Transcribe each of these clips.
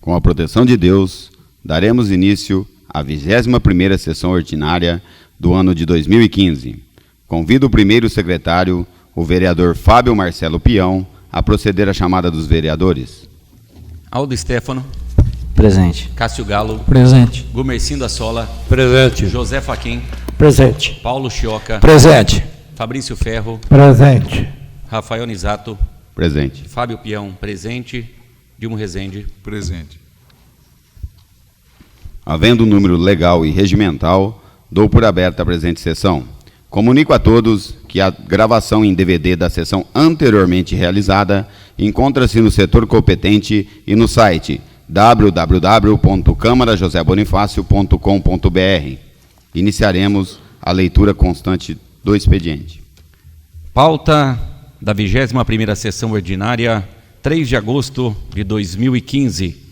Com a proteção de Deus, daremos início à 21ª sessão ordinária do ano de 2015. Convido o primeiro secretário, o vereador Fábio Marcelo Peão, a proceder à chamada dos vereadores. Aldo Stefano. Presente. Cássio Galo. Presente. Gumercindo Assola. Presente. José Faquim. Presente. Paulo Chioca. Presente. Fabrício Ferro. Presente. Rafael Nisato. Presente. Fábio Peão. Presente. Dilmo Rezende. Presente. Havendo número legal e regimental, dou por aberta a presente sessão. Comunico a todos que a gravação em DVD da sessão anteriormente realizada encontra-se no setor competente e no site www.câmarajosebonifacio.com.br. Iniciaremos a leitura constante do expediente. Pauta da 21ª sessão ordinária, 3 de agosto de 2015.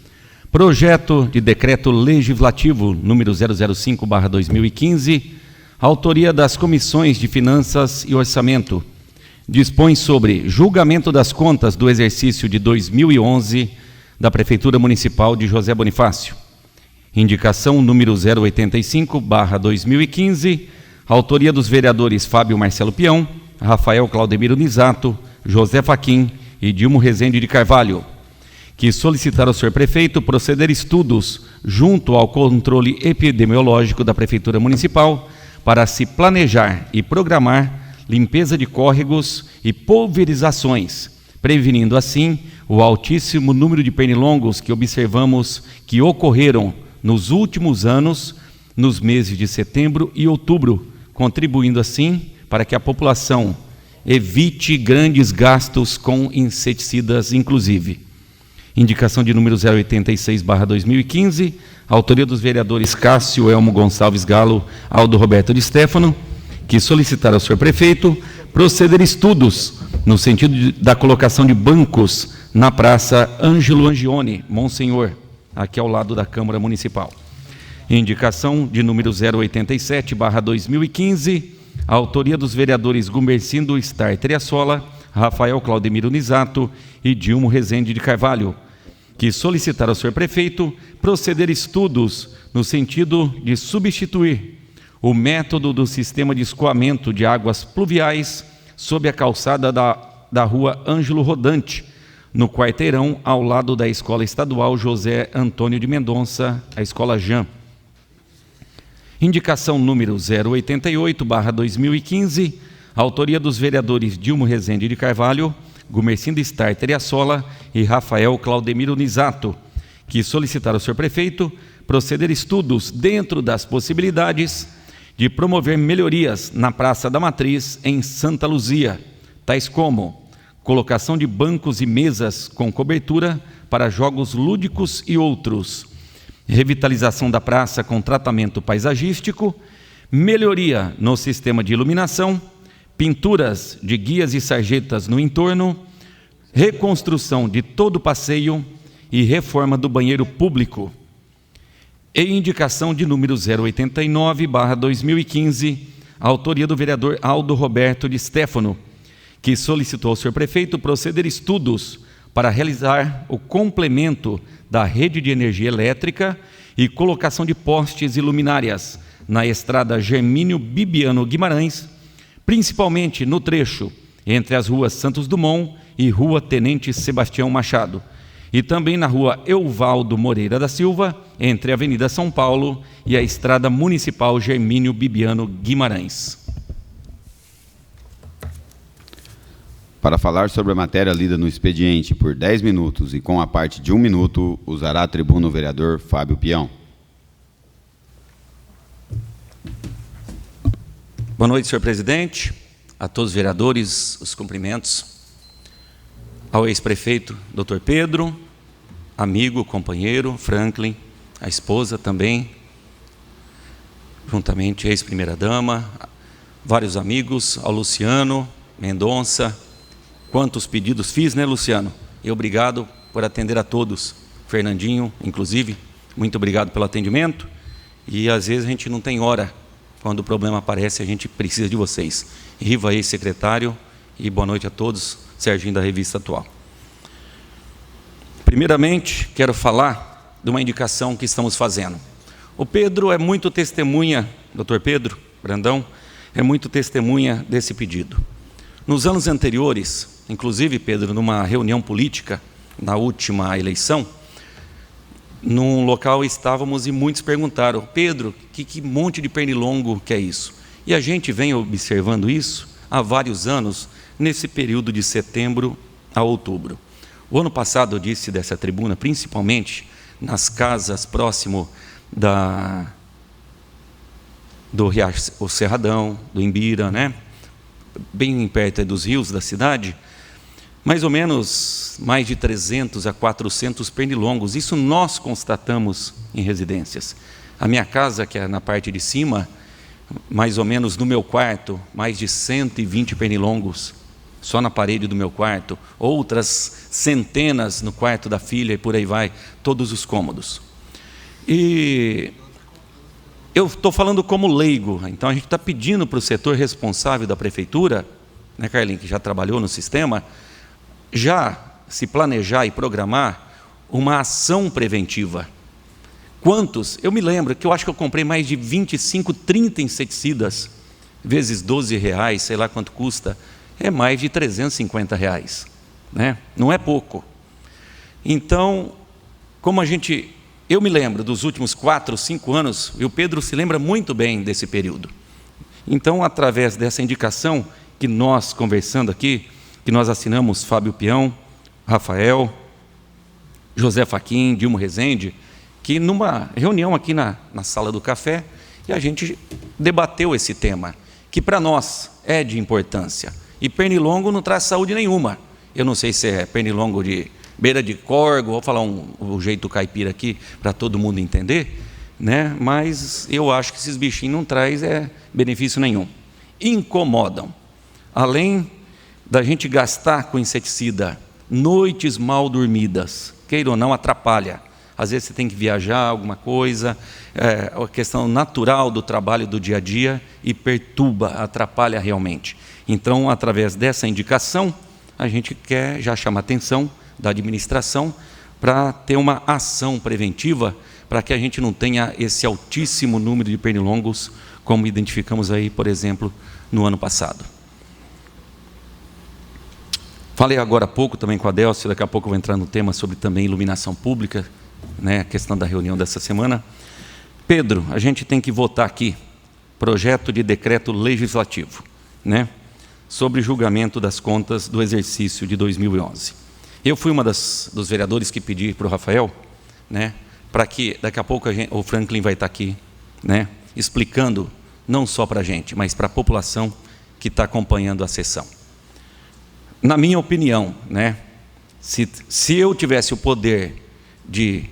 Projeto de decreto legislativo número 005/2015, autoria das comissões de Finanças e Orçamento. Dispõe sobre julgamento das contas do exercício de 2011 da Prefeitura Municipal de José Bonifácio. Indicação número 085/2015, autoria dos vereadores Fábio Marcelo Peão, Rafael Claudemiro Nisato, José Faquim e Dilmo Rezende de Carvalho, que solicitaram ao senhor prefeito proceder estudos junto ao controle epidemiológico da Prefeitura Municipal para se planejar e programar limpeza de córregos e pulverizações, prevenindo assim o altíssimo número de pernilongos que observamos que ocorreram nos últimos anos, nos meses de setembro e outubro, contribuindo assim para que a população evite grandes gastos com inseticidas, inclusive. Indicação de número 086/2015, autoria dos vereadores Cássio Elmo Gonçalves Galo, Aldo Roberto de Stefano, que solicitaram ao senhor prefeito proceder estudos no sentido da colocação de bancos na Praça Ângelo Angione, Monsenhor, aqui ao lado da Câmara Municipal. Indicação de número 087/2015, autoria dos vereadores Gumercindo Starter Assola, Rafael Claudemiro Nisato e Dilmo Rezende de Carvalho, que solicitaram ao senhor prefeito proceder estudos no sentido de substituir o método do sistema de escoamento de águas pluviais sob a calçada da rua Ângelo Rodante, no quarteirão ao lado da Escola Estadual José Antônio de Mendonça, a Escola Jean. Indicação número 088/2015, autoria dos vereadores Dilmo Rezende de Carvalho, Gumercindo Starter Assola e Rafael Claudemiro Nisato, que solicitaram ao senhor prefeito proceder estudos dentro das possibilidades de promover melhorias na Praça da Matriz em Santa Luzia, tais como colocação de bancos e mesas com cobertura para jogos lúdicos e outros, revitalização da praça com tratamento paisagístico, melhoria no sistema de iluminação, pinturas de guias e sarjetas no entorno, reconstrução de todo o passeio e reforma do banheiro público. E indicação de número 089/2015, autoria do vereador Aldo Roberto de Stefano, que solicitou ao senhor prefeito proceder estudos para realizar o complemento da rede de energia elétrica e colocação de postes e luminárias na estrada Germínio Bibiano Guimarães, principalmente no trecho entre as ruas Santos Dumont e Rua Tenente Sebastião Machado, e também na Rua Euvaldo Moreira da Silva, entre a Avenida São Paulo e a Estrada Municipal Germínio Bibiano Guimarães. Para falar sobre a matéria lida no expediente por 10 minutos e com a parte de 1 minuto, usará a tribuna o vereador Fábio Peão. Boa noite, senhor presidente, a todos os vereadores, os cumprimentos, ao ex-prefeito, doutor Pedro, amigo, companheiro, Franklin, a esposa também, juntamente ex-primeira-dama, vários amigos, ao Luciano Mendonça. Quantos pedidos fiz, né, Luciano? E obrigado por atender a todos. Fernandinho, inclusive, muito obrigado pelo atendimento. E às vezes a gente não tem hora. Quando o problema aparece, a gente precisa de vocês. Riva, ex-secretário, e boa noite a todos. Serginho da Revista Atual. Primeiramente, quero falar de uma indicação que estamos fazendo. O Pedro é muito testemunha, doutor Pedro Brandão, é muito testemunha desse pedido. Nos anos anteriores, inclusive, Pedro, numa reunião política, na última eleição, num local estávamos e muitos perguntaram: Pedro, que monte de pernilongo que é isso? E a gente vem observando isso há vários anos, nesse período de setembro a outubro. O ano passado eu disse dessa tribuna, principalmente nas casas próximo do Riacho Cerradão, do Imbira, né? Bem perto dos rios da cidade, mais ou menos mais de 300 a 400 pernilongos. Isso nós constatamos em residências. A minha casa, que é na parte de cima, mais ou menos no meu quarto, mais de 120 pernilongos, só na parede do meu quarto, outras centenas no quarto da filha e por aí vai, todos os cômodos. E eu estou falando como leigo, então a gente está pedindo para o setor responsável da prefeitura, né, Carlinhos, que já trabalhou no sistema, já se planejar e programar uma ação preventiva. Quantos? Eu me lembro que eu acho que eu comprei mais de 25, 30 inseticidas, vezes R$12, sei lá quanto custa, é mais de R$350, né? Não é pouco. Então, como eu me lembro dos últimos 4, 5 anos, e o Pedro se lembra muito bem desse período. Então, através dessa indicação que nós, conversando aqui, que nós assinamos Fábio Peão, Rafael, José Faquim, Dilmo Rezende, que numa reunião aqui na sala do café, e a gente debateu esse tema, que para nós é de importância. E pernilongo não traz saúde nenhuma. Eu não sei se é pernilongo de beira de corgo, vou falar o jeito caipira aqui, para todo mundo entender, né? Mas eu acho que esses bichinhos não trazem benefício nenhum. Incomodam. Além da gente gastar com inseticida, noites mal dormidas, queira ou não, atrapalha. Às vezes você tem que viajar, alguma coisa, a questão natural do trabalho do dia a dia e perturba, atrapalha realmente. Então, através dessa indicação, a gente quer já chamar a atenção da administração para ter uma ação preventiva, para que a gente não tenha esse altíssimo número de pernilongos, como identificamos aí, por exemplo, no ano passado. Falei agora há pouco também com a Delcio, daqui a pouco eu vou entrar no tema sobre também iluminação pública, né, a questão da reunião dessa semana. Pedro, a gente tem que votar aqui projeto de decreto legislativo, né, sobre julgamento das contas do exercício de 2011. Eu fui uma dos vereadores que pedi para o Rafael, né, para que daqui a pouco o Franklin vai estar aqui, né, explicando não só para a gente, mas para a população que está acompanhando a sessão. Na minha opinião, né, se eu tivesse o poder de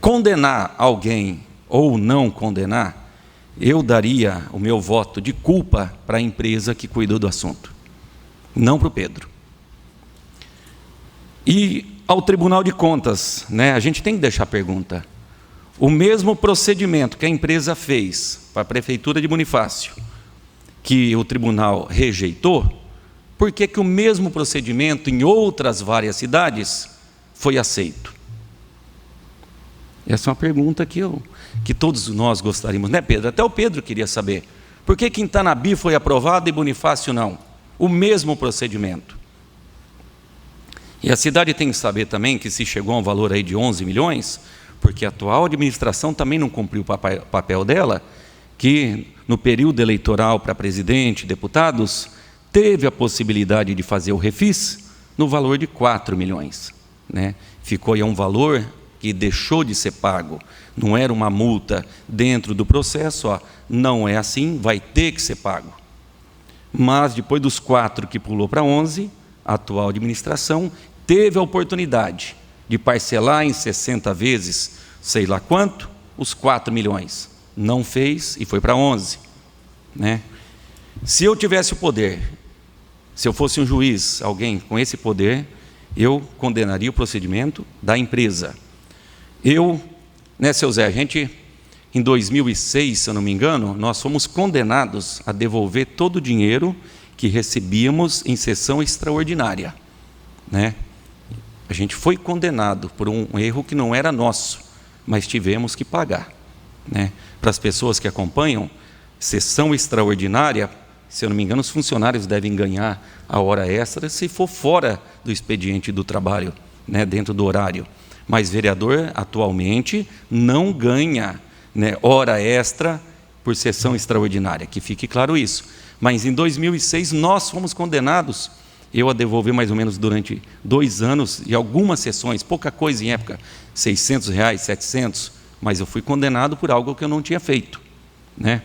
condenar alguém ou não condenar, eu daria o meu voto de culpa para a empresa que cuidou do assunto, não para o Pedro. E ao Tribunal de Contas, né, a gente tem que deixar a pergunta: o mesmo procedimento que a empresa fez para a Prefeitura de Bonifácio, que o tribunal rejeitou, por que o mesmo procedimento em outras várias cidades foi aceito? Essa é uma pergunta que todos nós gostaríamos, né, Pedro? Até o Pedro queria saber. Por que Quintanabi foi aprovado e Bonifácio não? O mesmo procedimento. E a cidade tem que saber também que se chegou a um valor aí de 11 milhões, porque a atual administração também não cumpriu o papel dela, que no período eleitoral para presidente, deputados, teve a possibilidade de fazer o refis no valor de 4 milhões. Né? Ficou aí um valor que deixou de ser pago, não era uma multa dentro do processo, não é assim, vai ter que ser pago. Mas depois dos 4 que pulou para 11, a atual administração teve a oportunidade de parcelar em 60 vezes, sei lá quanto, os 4 milhões. Não fez e foi para 11. Né? Se eu tivesse o poder, se eu fosse um juiz, alguém com esse poder, eu condenaria o procedimento da empresa. Né, seu Zé, a gente, em 2006, se eu não me engano, nós fomos condenados a devolver todo o dinheiro que recebíamos em sessão extraordinária. Né? A gente foi condenado por um erro que não era nosso, mas tivemos que pagar, né? Para as pessoas que acompanham, sessão extraordinária, se eu não me engano, os funcionários devem ganhar a hora extra se for fora do expediente do trabalho, né, dentro do horário. Mas vereador, atualmente, não ganha, né, hora extra por sessão extraordinária, que fique claro isso. Mas em 2006 nós fomos condenados, eu a devolver mais ou menos durante 2 anos, e algumas sessões, pouca coisa em época, R$600, R$700, mas eu fui condenado por algo que eu não tinha feito, né?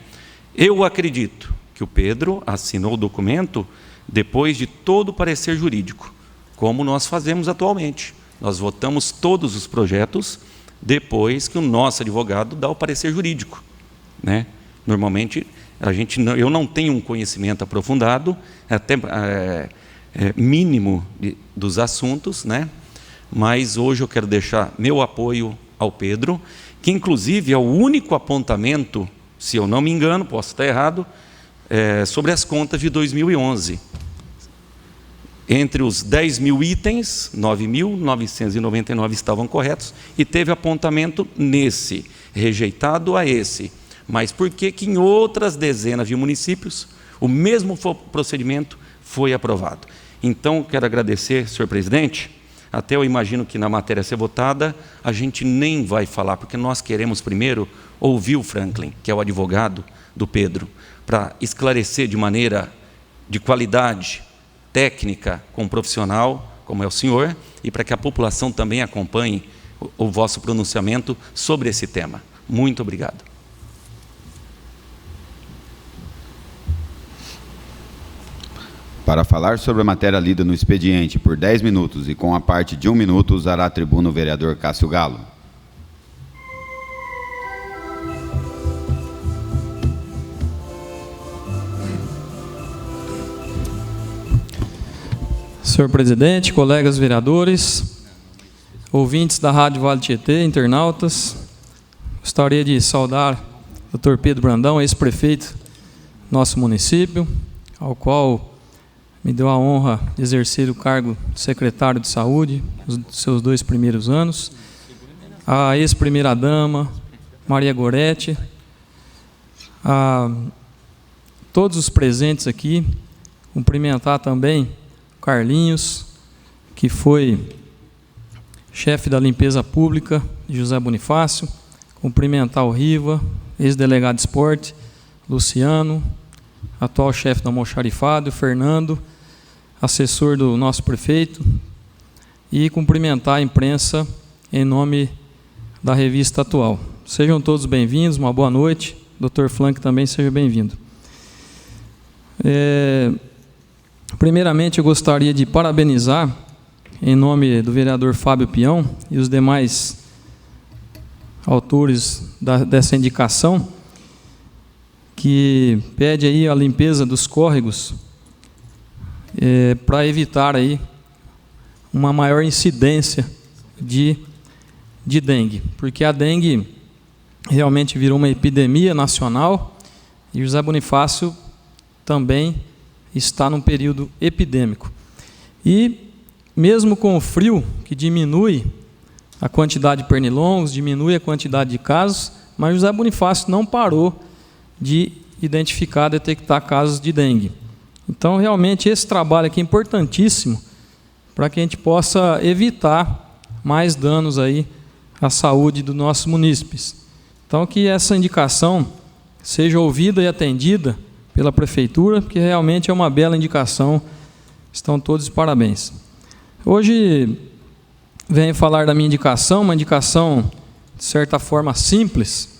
Eu acredito que o Pedro assinou o documento depois de todo o parecer jurídico, como nós fazemos atualmente. Nós votamos todos os projetos depois que o nosso advogado dá o parecer jurídico, né? Normalmente, eu não tenho um conhecimento aprofundado, até mínimo dos assuntos, né? Mas hoje eu quero deixar meu apoio ao Pedro, que inclusive é o único apontamento, se eu não me engano, posso estar errado, sobre as contas de 2011. Entre os 10.000 itens, 9.999 estavam corretos, e teve apontamento nesse, rejeitado a esse. Mas por que em outras dezenas de municípios o mesmo procedimento foi aprovado? Então, quero agradecer, senhor presidente. Até eu imagino que na matéria a ser votada, a gente nem vai falar, porque nós queremos primeiro ouvir o Franklin, que é o advogado do Pedro, para esclarecer de maneira de qualidade, técnica, com um profissional, como é o senhor, e para que a população também acompanhe o vosso pronunciamento sobre esse tema. Muito obrigado. Para falar sobre a matéria lida no expediente por 10 minutos e com a parte de 1 minuto, usará a tribuna o vereador Cássio Galo. Senhor presidente, colegas vereadores, ouvintes da Rádio Vale Tietê, internautas, gostaria de saudar o Dr. Pedro Brandão, ex-prefeito do nosso município, ao qual me deu a honra de exercer o cargo de secretário de saúde nos seus 2 primeiros anos, a ex-primeira-dama, Maria Goretti, a todos os presentes aqui, cumprimentar também o Carlinhos, que foi chefe da limpeza pública de José Bonifácio, cumprimentar o Riva, ex-delegado de esporte, Luciano, atual chefe do almoxarifado, o Fernando, assessor do nosso prefeito, e cumprimentar a imprensa em nome da revista atual. Sejam todos bem-vindos, uma boa noite. Dr. Frank também seja bem-vindo. Primeiramente, eu gostaria de parabenizar, em nome do vereador Fábio Pião e os demais autores dessa indicação, que pede aí a limpeza dos córregos para evitar aí uma maior incidência de dengue, porque a dengue realmente virou uma epidemia nacional e José Bonifácio também está num período epidêmico. E mesmo com o frio, que diminui a quantidade de pernilongos, diminui a quantidade de casos, mas José Bonifácio não parou de identificar, detectar casos de dengue. Então, realmente, esse trabalho aqui é importantíssimo para que a gente possa evitar mais danos aí à saúde dos nossos munícipes. Então, que essa indicação seja ouvida e atendida pela Prefeitura, porque realmente é uma bela indicação. Estão todos de parabéns. Hoje, venho falar da minha indicação, uma indicação, de certa forma, simples,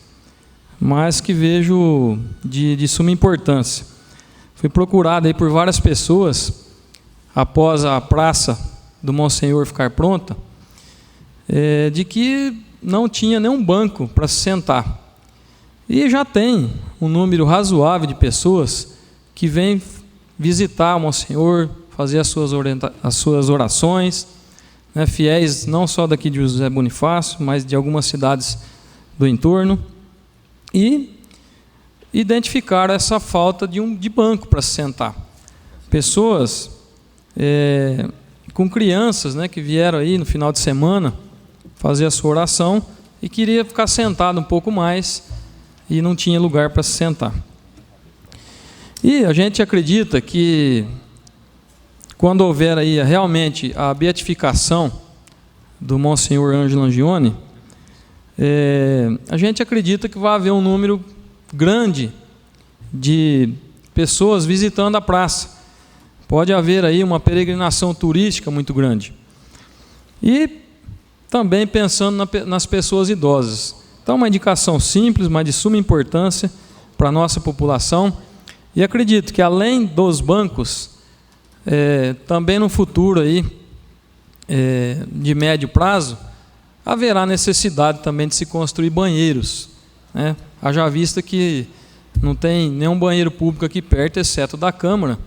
mas que vejo de suma importância. Fui procurado aí por várias pessoas, após a praça do Monsenhor ficar pronta, de que não tinha nenhum banco para se sentar. E já tem um número razoável de pessoas que vêm visitar o Monsenhor, fazer as suas orações, né, fiéis não só daqui de José Bonifácio, mas de algumas cidades do entorno, e identificar essa falta de banco para se sentar. Pessoas com crianças, né, que vieram aí no final de semana fazer a sua oração e queria ficar sentado um pouco mais e não tinha lugar para se sentar. E a gente acredita que quando houver aí realmente a beatificação do Monsenhor Ângelo Angione, a gente acredita que vai haver um número grande de pessoas visitando a praça. Pode haver aí uma peregrinação turística muito grande. E também pensando nas pessoas idosas. Então, uma indicação simples, mas de suma importância para a nossa população. E acredito que, além dos bancos, também no futuro aí, de médio prazo, haverá necessidade também de se construir banheiros, né? Haja vista que não tem nenhum banheiro público aqui perto, exceto da Câmara,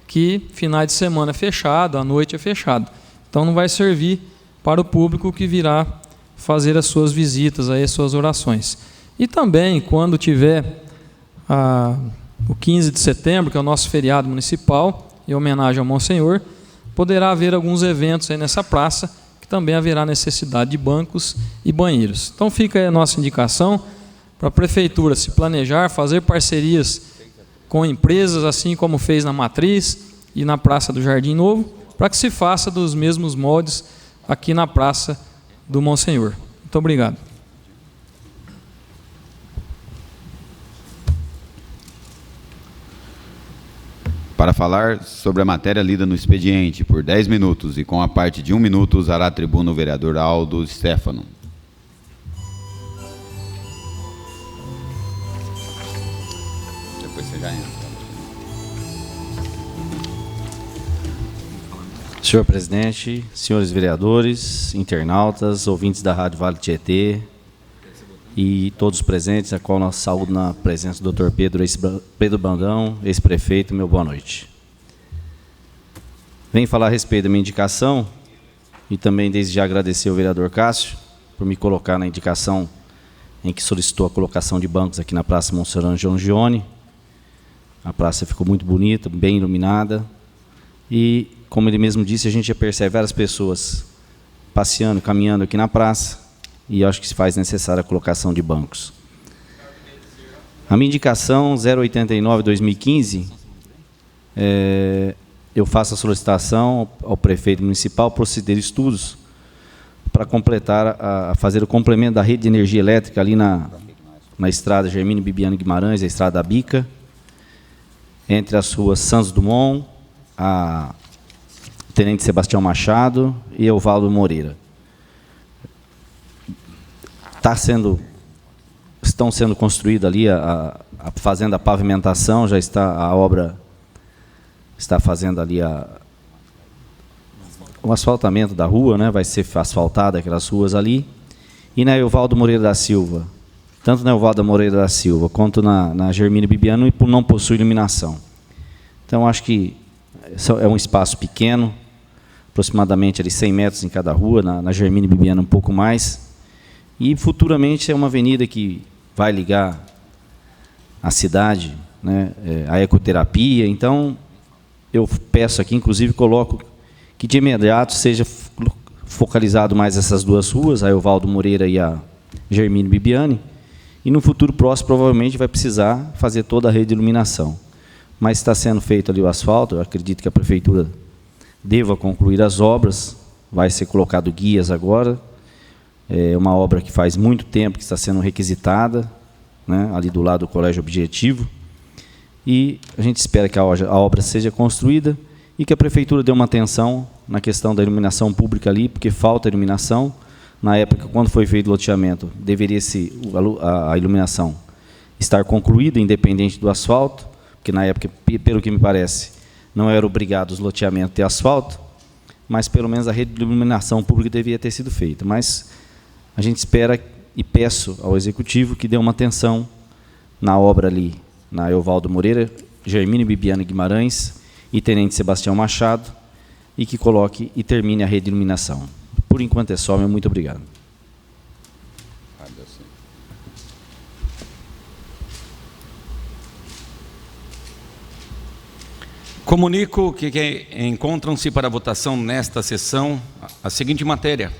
que finais de semana é fechado, à noite é fechado. Então não vai servir para o público que virá fazer as suas visitas, aí, as suas orações. E também, quando tiver o 15 de setembro, que é o nosso feriado municipal, em homenagem ao Monsenhor, poderá haver alguns eventos aí nessa praça, que também haverá necessidade de bancos e banheiros. Então fica aí a nossa indicação para a Prefeitura se planejar, fazer parcerias com empresas, assim como fez na Matriz e na Praça do Jardim Novo, para que se faça dos mesmos moldes aqui na Praça do Monsenhor. Muito obrigado. Para falar sobre a matéria lida no expediente por 10 minutos e com a parte de 1 minuto, usará a tribuna o vereador Aldo Stefano. Depois você já entra. Senhor presidente, senhores vereadores, internautas, ouvintes da Rádio Vale Tietê e todos os presentes, a qual nós saúdo na presença do Dr. Pedro Brandão, ex-prefeito, meu boa noite. Venho falar a respeito da minha indicação e também desde já agradecer ao vereador Cássio por me colocar na indicação em que solicitou a colocação de bancos aqui na Praça Monsenhor Ângelo Angione. A praça ficou muito bonita, bem iluminada e, como ele mesmo disse, a gente já percebe várias pessoas passeando, caminhando aqui na praça e acho que se faz necessária a colocação de bancos. A minha indicação 089-2015, eu faço a solicitação ao prefeito municipal proceder estudos para completar, fazer o complemento da rede de energia elétrica ali na estrada Germínio Bibiano Guimarães, a estrada da Bica, entre as ruas Santos Dumont, a Tenente Sebastião Machado e Evaldo Moreira. Estão sendo construídas ali, fazendo a pavimentação, já está a obra, está fazendo ali o asfaltamento da rua, né? Vai ser asfaltada aquelas ruas ali. E na Evaldo Moreira da Silva, tanto na Evaldo Moreira da Silva quanto na Germínio Bibiano, não possui iluminação. Então, acho que é um espaço pequeno, aproximadamente ali 100 metros em cada rua, na Germínio Bibiano um pouco mais. E futuramente é uma avenida que vai ligar a cidade, né, a ecoterapia. Então, eu peço aqui, inclusive coloco que de imediato seja focalizado mais essas duas ruas, a Evaldo Moreira e a Germínio Bibiani, e no futuro próximo provavelmente vai precisar fazer toda a rede de iluminação. Mas está sendo feito ali o asfalto, eu acredito que a prefeitura deva concluir as obras, vai ser colocado guias agora, é uma obra que faz muito tempo que está sendo requisitada, né, ali do lado do Colégio Objetivo, e a gente espera que a obra seja construída e que a prefeitura dê uma atenção na questão da iluminação pública ali, porque falta iluminação. Na época, quando foi feito o loteamento, deveria a iluminação estar concluída, independente do asfalto, porque na época, pelo que me parece, não era obrigado os loteamentos a ter asfalto, mas pelo menos a rede de iluminação pública deveria ter sido feita. Mas a gente espera e peço ao Executivo que dê uma atenção na obra ali, na Evaldo Moreira, Germínio Bibiano Guimarães e Tenente Sebastião Machado, e que coloque e termine a rede de iluminação. Por enquanto é só, meu muito obrigado. Comunico que encontram-se para votação nesta sessão a seguinte matéria: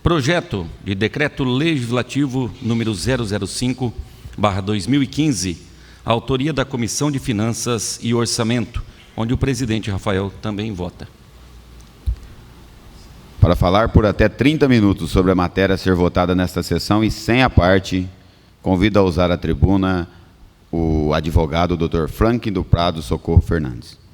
projeto de decreto legislativo número 005/2015, autoria da Comissão de Finanças e Orçamento, onde o presidente Rafael também vota. Para falar por até 30 minutos sobre a matéria a ser votada nesta sessão e sem a parte, convido a usar a tribuna o advogado Dr. Franklin do Prado Socorro Fernandes.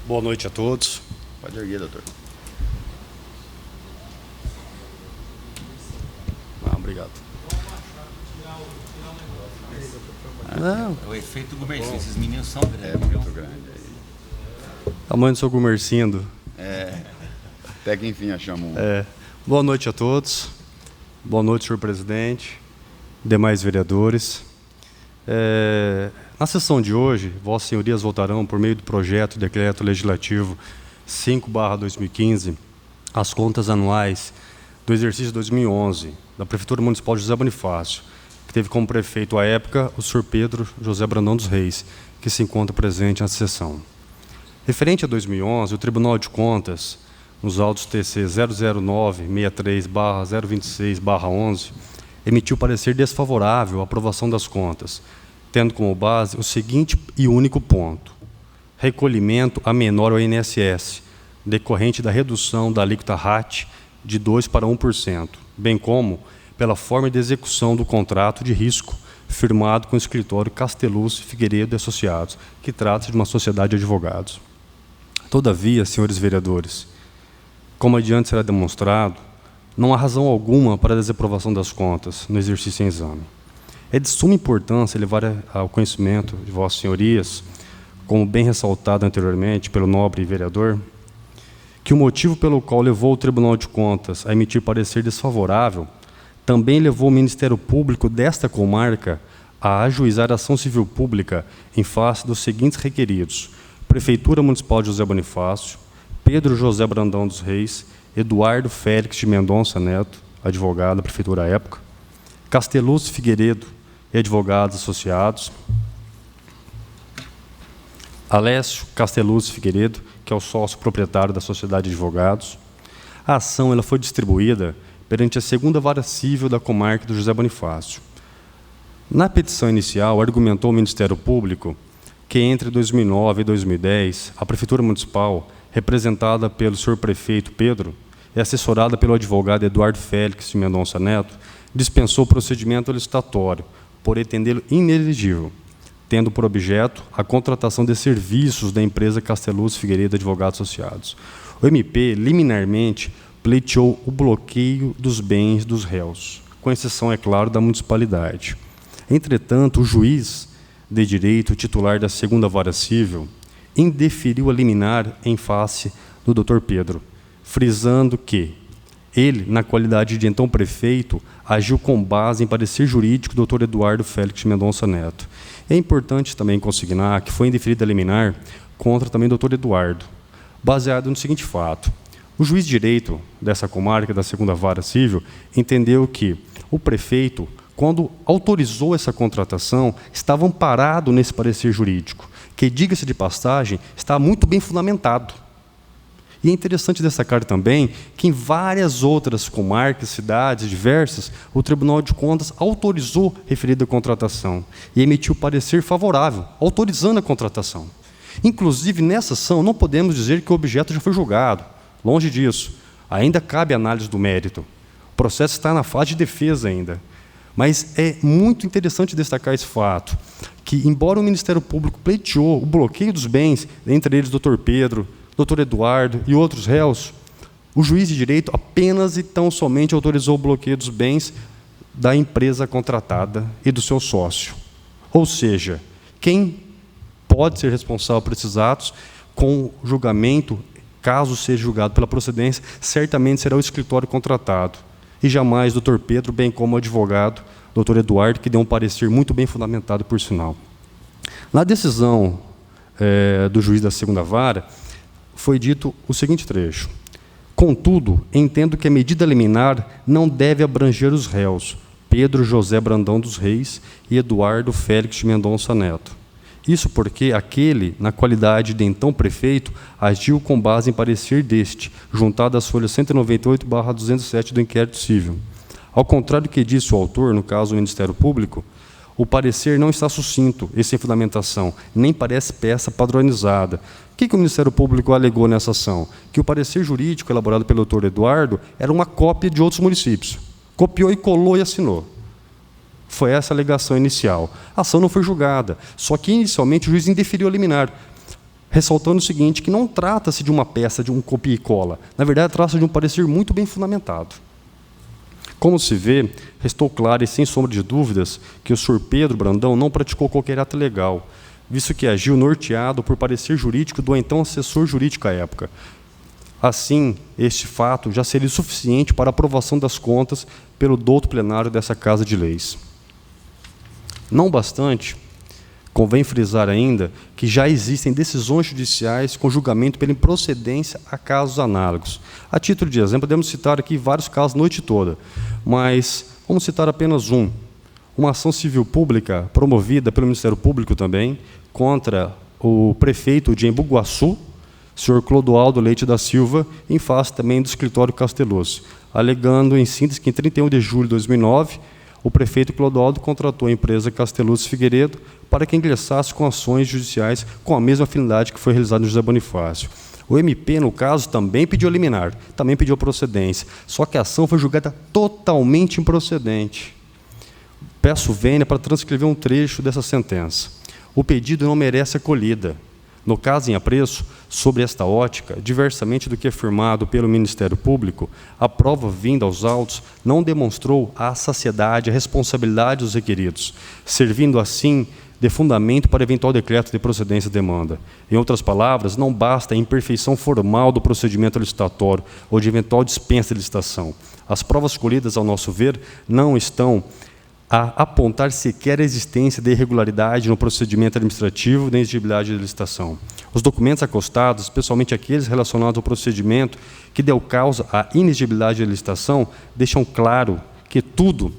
Boa noite a todos. Pode erguer, doutor. Obrigado. Não. É o efeito Gumercindo, esses meninos são grandes. É muito grande. Tamanho do seu Gumercindo. Até que enfim achamos um. Boa noite a todos. Boa noite, senhor presidente, demais vereadores. Na sessão de hoje, vossas senhorias votarão, por meio do projeto de decreto legislativo 5/2015, as contas anuais do exercício 2011 da Prefeitura Municipal de José Bonifácio, que teve como prefeito à época o senhor Pedro José Brandão dos Reis, que se encontra presente na sessão. Referente a 2011, o Tribunal de Contas, nos autos TC 009-63/026/11, emitiu parecer desfavorável à aprovação das contas, tendo como base o seguinte e único ponto: recolhimento a menor ao INSS, decorrente da redução da alíquota RAT de 2% para 1%, bem como pela forma de execução do contrato de risco firmado com o escritório Casteluz, Figueiredo e Associados, que trata-se de uma sociedade de advogados. Todavia, senhores vereadores, como adiante será demonstrado, não há razão alguma para a desaprovação das contas no exercício em exame. É de suma importância levar ao conhecimento de vossas senhorias, como bem ressaltado anteriormente pelo nobre vereador, que o motivo pelo qual levou o Tribunal de Contas a emitir parecer desfavorável também levou o Ministério Público desta comarca a ajuizar a ação civil pública em face dos seguintes requeridos: Prefeitura Municipal de José Bonifácio, Pedro José Brandão dos Reis, Eduardo Félix de Mendonça Neto, advogado da Prefeitura à época, Casteluz Figueiredo e advogados associados, Alessio Casteluz Figueiredo, que é o sócio proprietário da Sociedade de Advogados. A ação ela foi distribuída perante a segunda vara civil da comarca do José Bonifácio. Na petição inicial, argumentou o Ministério Público que entre 2009 e 2010, a Prefeitura Municipal, representada pelo senhor prefeito Pedro e assessorada pelo advogado Eduardo Félix de Mendonça Neto, dispensou o procedimento licitatório, por entendê-lo inelegível, tendo por objeto a contratação de serviços da empresa Casteluz Figueiredo Advogados Associados. O MP, liminarmente, pleiteou o bloqueio dos bens dos réus, com exceção, é claro, da municipalidade. Entretanto, o juiz de direito titular da segunda vara civil indeferiu a liminar em face do Dr. Pedro, frisando que ele, na qualidade de então prefeito, agiu com base em parecer jurídico do Dr. Eduardo Félix de Mendonça Neto. É importante também consignar que foi indeferida a liminar contra também o Dr. Eduardo, baseado no seguinte fato: o juiz de direito dessa comarca, da segunda vara civil, entendeu que o prefeito, quando autorizou essa contratação, estava amparado nesse parecer jurídico, que, diga-se de passagem, está muito bem fundamentado. E é interessante destacar também que em várias outras comarcas, cidades diversas, o Tribunal de Contas autorizou referida contratação e emitiu parecer favorável, autorizando a contratação. Inclusive, nessa ação, não podemos dizer que o objeto já foi julgado. Longe disso. Ainda cabe análise do mérito. O processo está na fase de defesa ainda. Mas é muito interessante destacar esse fato, que, embora o Ministério Público pleiteou o bloqueio dos bens, entre eles o Dr. Pedro, Dr. Eduardo e outros réus, o juiz de direito apenas e tão somente autorizou o bloqueio dos bens da empresa contratada e do seu sócio. Ou seja, quem pode ser responsável por esses atos com julgamento, caso seja julgado pela procedência, certamente será o escritório contratado, e jamais o Dr. Pedro, bem como o advogado doutor Eduardo, que deu um parecer muito bem fundamentado, por sinal. Na decisão do juiz da segunda vara, foi dito o seguinte trecho: contudo, entendo que a medida liminar não deve abranger os réus, Pedro José Brandão dos Reis e Eduardo Félix de Mendonça Neto. Isso porque aquele, na qualidade de então prefeito, agiu com base em parecer deste, juntado às folhas 198/207 do inquérito civil. Ao contrário do que disse o autor, no caso o Ministério Público, o parecer não está sucinto e sem fundamentação, nem parece peça padronizada. O que o Ministério Público alegou nessa ação? Que o parecer jurídico elaborado pelo doutor Eduardo era uma cópia de outros municípios. Copiou e colou e assinou. Foi essa a alegação inicial. A ação não foi julgada, só que inicialmente o juiz indeferiu a liminar, ressaltando o seguinte, que não trata-se de uma peça, de um copia e cola. Na verdade, trata-se de um parecer muito bem fundamentado. Como se vê, restou claro e sem sombra de dúvidas que o senhor Pedro Brandão não praticou qualquer ato ilegal, visto que agiu norteado por parecer jurídico do então assessor jurídico à época. Assim, este fato já seria suficiente para a aprovação das contas pelo douto plenário dessa Casa de Leis. Não bastante, convém frisar ainda que já existem decisões judiciais com julgamento pela improcedência a casos análogos. A título de exemplo, podemos citar aqui vários casos a noite toda, mas vamos citar apenas um. Uma ação civil pública promovida pelo Ministério Público também contra o prefeito de Embu-Guaçu, senhor Clodoaldo Leite da Silva, em face também do escritório Castelloso, alegando em síntese que em 31 de julho de 2009, o prefeito Clodoaldo contratou a empresa Castelloso Figueiredo para que ingressasse com ações judiciais com a mesma afinidade que foi realizada no José Bonifácio. O MP, no caso, também pediu liminar, também pediu procedência, só que a ação foi julgada totalmente improcedente. Peço vênia para transcrever um trecho dessa sentença. O pedido não merece acolhida. No caso em apreço, sobre esta ótica, diversamente do que afirmado pelo Ministério Público, a prova vinda aos autos não demonstrou a saciedade, a responsabilidade dos requeridos, servindo assim de fundamento para eventual decreto de procedência de demanda. Em outras palavras, não basta a imperfeição formal do procedimento licitatório ou de eventual dispensa de licitação. As provas colhidas, ao nosso ver, não estão a apontar sequer a existência de irregularidade no procedimento administrativo nem exigibilidade de licitação. Os documentos acostados, especialmente aqueles relacionados ao procedimento que deu causa à inexigibilidade de licitação, deixam claro que tudo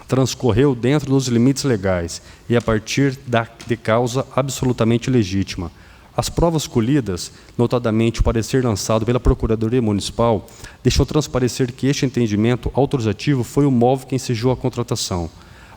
transcorreu dentro dos limites legais e a partir de causa absolutamente legítima. As provas colhidas, notadamente o parecer lançado pela Procuradoria Municipal, deixou transparecer que este entendimento autorizativo foi o móvel que ensejou a contratação.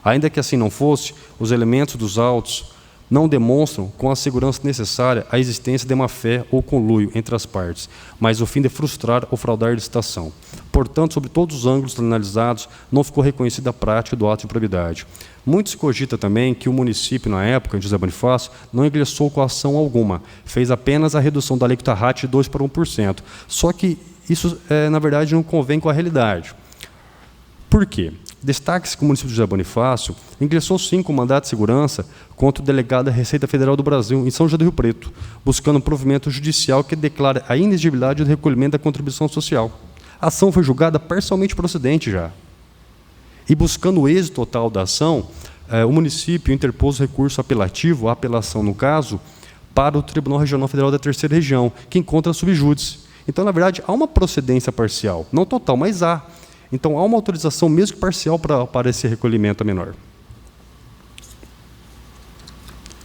Ainda que assim não fosse, os elementos dos autos não demonstram com a segurança necessária a existência de má-fé ou conluio entre as partes, mas o fim de frustrar ou fraudar a licitação. Portanto, sobre todos os ângulos analisados, não ficou reconhecida a prática do ato de improbidade. Muito se cogita também que o município, na época, em José Bonifácio, não ingressou com ação alguma, fez apenas a redução da alíquota RAT de 2 para 1%. Só que isso, na verdade, não convém com a realidade. Por quê? Destaque-se que o município de José Bonifácio ingressou sim com mandato de segurança contra o delegado da Receita Federal do Brasil, em São José do Rio Preto, buscando um provimento judicial que declara a inexigibilidade do recolhimento da contribuição social. A ação foi julgada parcialmente procedente já. E buscando o êxito total da ação, o município interpôs recurso apelativo, a apelação no caso, para o Tribunal Regional Federal da Terceira Região, que encontra subjúdice. Então, na verdade, há uma procedência parcial, não total, mas há. Então, há uma autorização, mesmo que parcial, para esse recolhimento menor.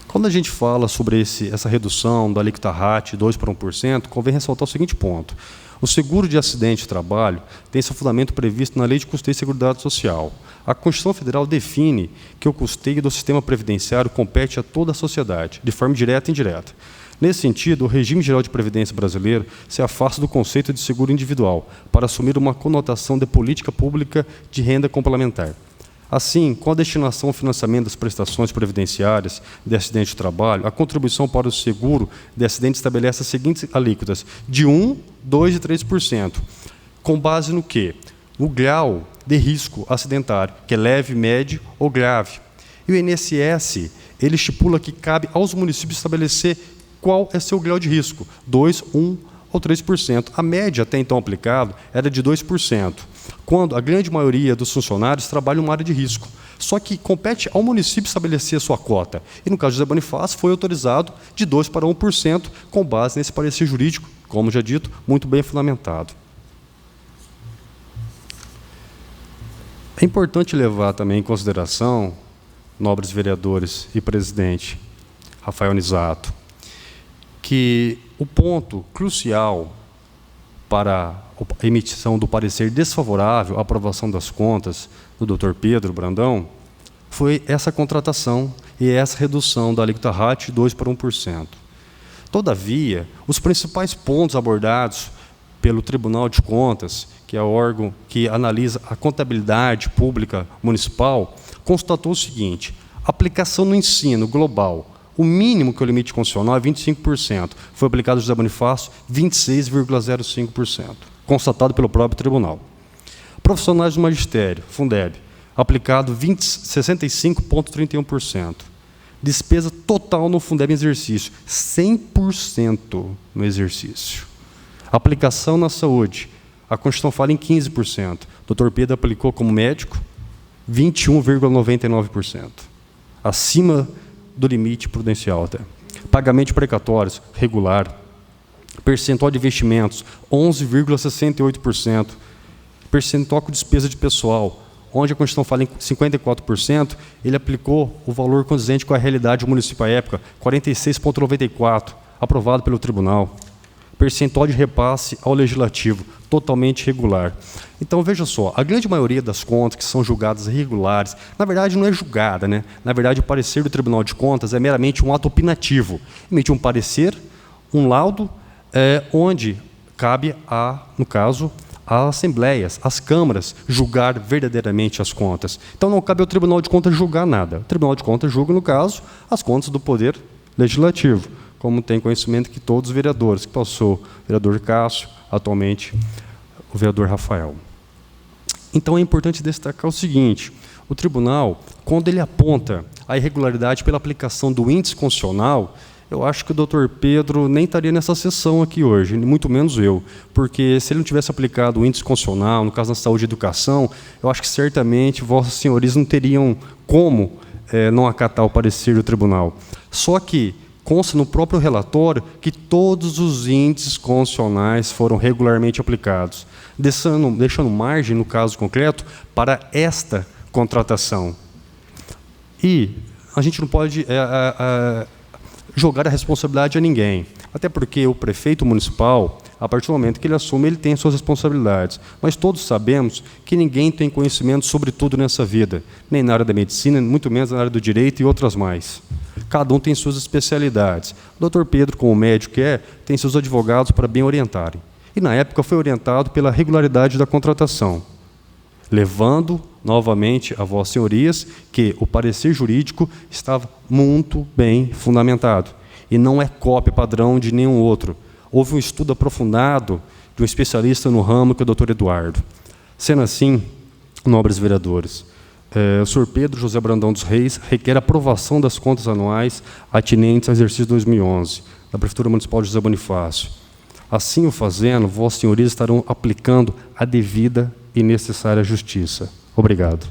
Quando a gente fala sobre essa redução da alíquota RAT 2 para 1%, convém ressaltar o seguinte ponto. O seguro de acidente de trabalho tem seu fundamento previsto na Lei de Custeio e Seguridade Social. A Constituição Federal define que o custeio do sistema previdenciário compete a toda a sociedade, de forma direta e indireta. Nesse sentido, o regime geral de previdência brasileiro se afasta do conceito de seguro individual para assumir uma conotação de política pública de renda complementar. Assim, com a destinação ao financiamento das prestações previdenciárias de acidente de trabalho, a contribuição para o seguro de acidente estabelece as seguintes alíquotas, de 1%, 2% e 3%. Com base no quê? No grau de risco acidentário, que é leve, médio ou grave. E o INSS, ele estipula que cabe aos municípios estabelecer qual é seu grau de risco, 2%, 1% ou 3%. A média até então aplicada era de 2%, quando a grande maioria dos funcionários trabalha em uma área de risco. Só que compete ao município estabelecer a sua cota. E, no caso de José Bonifácio, foi autorizado de 2% para 1%, com base nesse parecer jurídico, como já dito, muito bem fundamentado. É importante levar também em consideração, nobres vereadores e presidente Rafael Nisato, que o ponto crucial para a emissão do parecer desfavorável à aprovação das contas do Dr. Pedro Brandão foi essa contratação e essa redução da alíquota RAT de 2% para 1%. Todavia, os principais pontos abordados pelo Tribunal de Contas, que é o órgão que analisa a contabilidade pública municipal, constatou o seguinte: a aplicação no ensino global, o mínimo que é o limite constitucional é 25%. Foi aplicado a José Bonifácio 26,05%, constatado pelo próprio tribunal. Profissionais do magistério, Fundeb, aplicado 65,31%. Despesa total no Fundeb em exercício, 100% no exercício. Aplicação na saúde, a Constituição fala em 15%. O Dr. Pedro aplicou como médico 21,99%. Acima do limite prudencial até. Pagamento de precatórios, regular. Percentual de investimentos, 11,68%. Percentual com despesa de pessoal, onde a Constituição fala em 54%, ele aplicou o valor condizente com a realidade do município à época, 46,94%, aprovado pelo tribunal. Percentual de repasse ao legislativo, totalmente regular. Então, veja só, a grande maioria das contas que são julgadas irregulares, na verdade não é julgada, né? Na verdade, o parecer do Tribunal de Contas é meramente um ato opinativo. Emite um parecer, um laudo, onde cabe, no caso, às assembleias, às câmaras, julgar verdadeiramente as contas. Então, não cabe ao Tribunal de Contas julgar nada. O Tribunal de Contas julga, no caso, as contas do Poder Legislativo, como tem conhecimento que todos os vereadores, que passou o vereador Cássio, atualmente o vereador Rafael. Então, é importante destacar o seguinte: o tribunal, quando ele aponta a irregularidade pela aplicação do índice constitucional, eu acho que o doutor Pedro nem estaria nessa sessão aqui hoje, muito menos eu, porque se ele não tivesse aplicado o índice constitucional, no caso da saúde e educação, eu acho que certamente vossas senhorias não teriam como não acatar o parecer do tribunal. Só que consta no próprio relatório que todos os índices constitucionais foram regularmente aplicados, deixando margem, no caso concreto, para esta contratação. E a gente não pode jogar a responsabilidade a ninguém, até porque o prefeito municipal, a partir do momento que ele assume, ele tem suas responsabilidades. Mas todos sabemos que ninguém tem conhecimento sobre tudo nessa vida, nem na área da medicina, muito menos na área do direito e outras mais. Cada um tem suas especialidades. O doutor Pedro, como médico que tem seus advogados para bem orientarem. E, na época, foi orientado pela regularidade da contratação, levando novamente a vossas senhorias que o parecer jurídico estava muito bem fundamentado e não é cópia padrão de nenhum outro. Houve um estudo aprofundado de um especialista no ramo, que é o doutor Eduardo. Sendo assim, nobres vereadores, o senhor Pedro José Brandão dos Reis requer aprovação das contas anuais atinentes ao exercício 2011, da Prefeitura Municipal de José Bonifácio. Assim o fazendo, vossas senhorias estarão aplicando a devida e necessária justiça. Obrigado.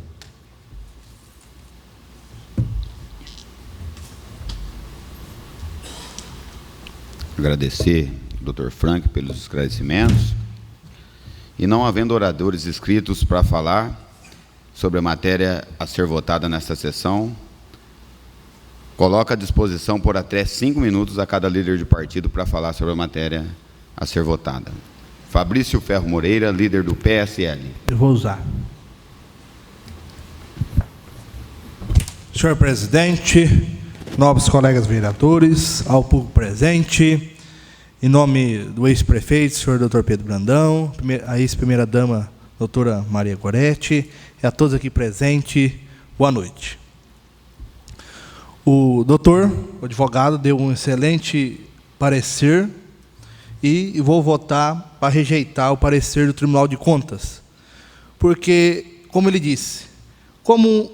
Agradecer ao Dr. Frank pelos esclarecimentos. E não havendo oradores inscritos para falar sobre a matéria a ser votada nesta sessão, coloca à disposição por até 5 minutos a cada líder de partido para falar sobre a matéria a ser votada. Fabrício Ferro Moreira, líder do PSL. Eu vou usar. Senhor presidente, nobres colegas vereadores, ao público presente, em nome do ex-prefeito, senhor Dr. Pedro Brandão, a ex-primeira-dama, doutora Maria Goretti, e a todos aqui presentes, boa noite. O doutor, o advogado, deu um excelente parecer e vou votar para rejeitar o parecer do Tribunal de Contas, porque, como ele disse, como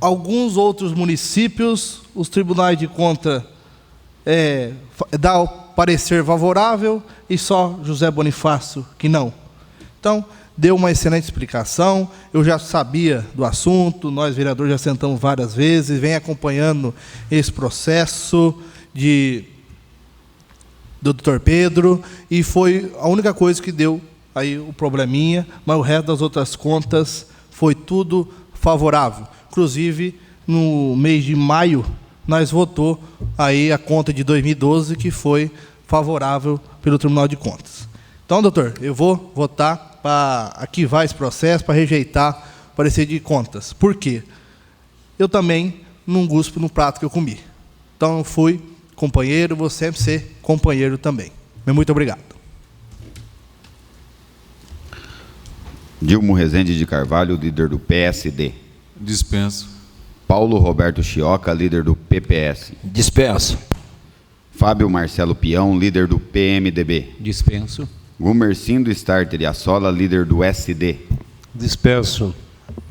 alguns outros municípios, os tribunais de contas dá o parecer favorável e só José Bonifácio que não. Então, deu uma excelente explicação. Eu já sabia do assunto, nós vereadores já sentamos várias vezes, vem acompanhando esse processo do Dr. Pedro, e foi a única coisa que deu aí o probleminha, mas o resto das outras contas foi tudo favorável. Inclusive, no mês de maio, nós votou aí a conta de 2012, que foi favorável pelo Tribunal de Contas. Então, doutor, eu vou votar para arquivar esse processo, para rejeitar o parecer de contas. Por quê? Eu também não guspo no prato que eu comi. Então, eu fui companheiro, vou sempre ser companheiro também. Muito obrigado. Dilmo Rezende de Carvalho, líder do PSD. Dispenso. Paulo Roberto Chioca, líder do PPS. Dispenso. Fábio Marcelo Pião, líder do PMDB. Dispenso. Gumercindo Starter e Assola, líder do SD. Dispenso.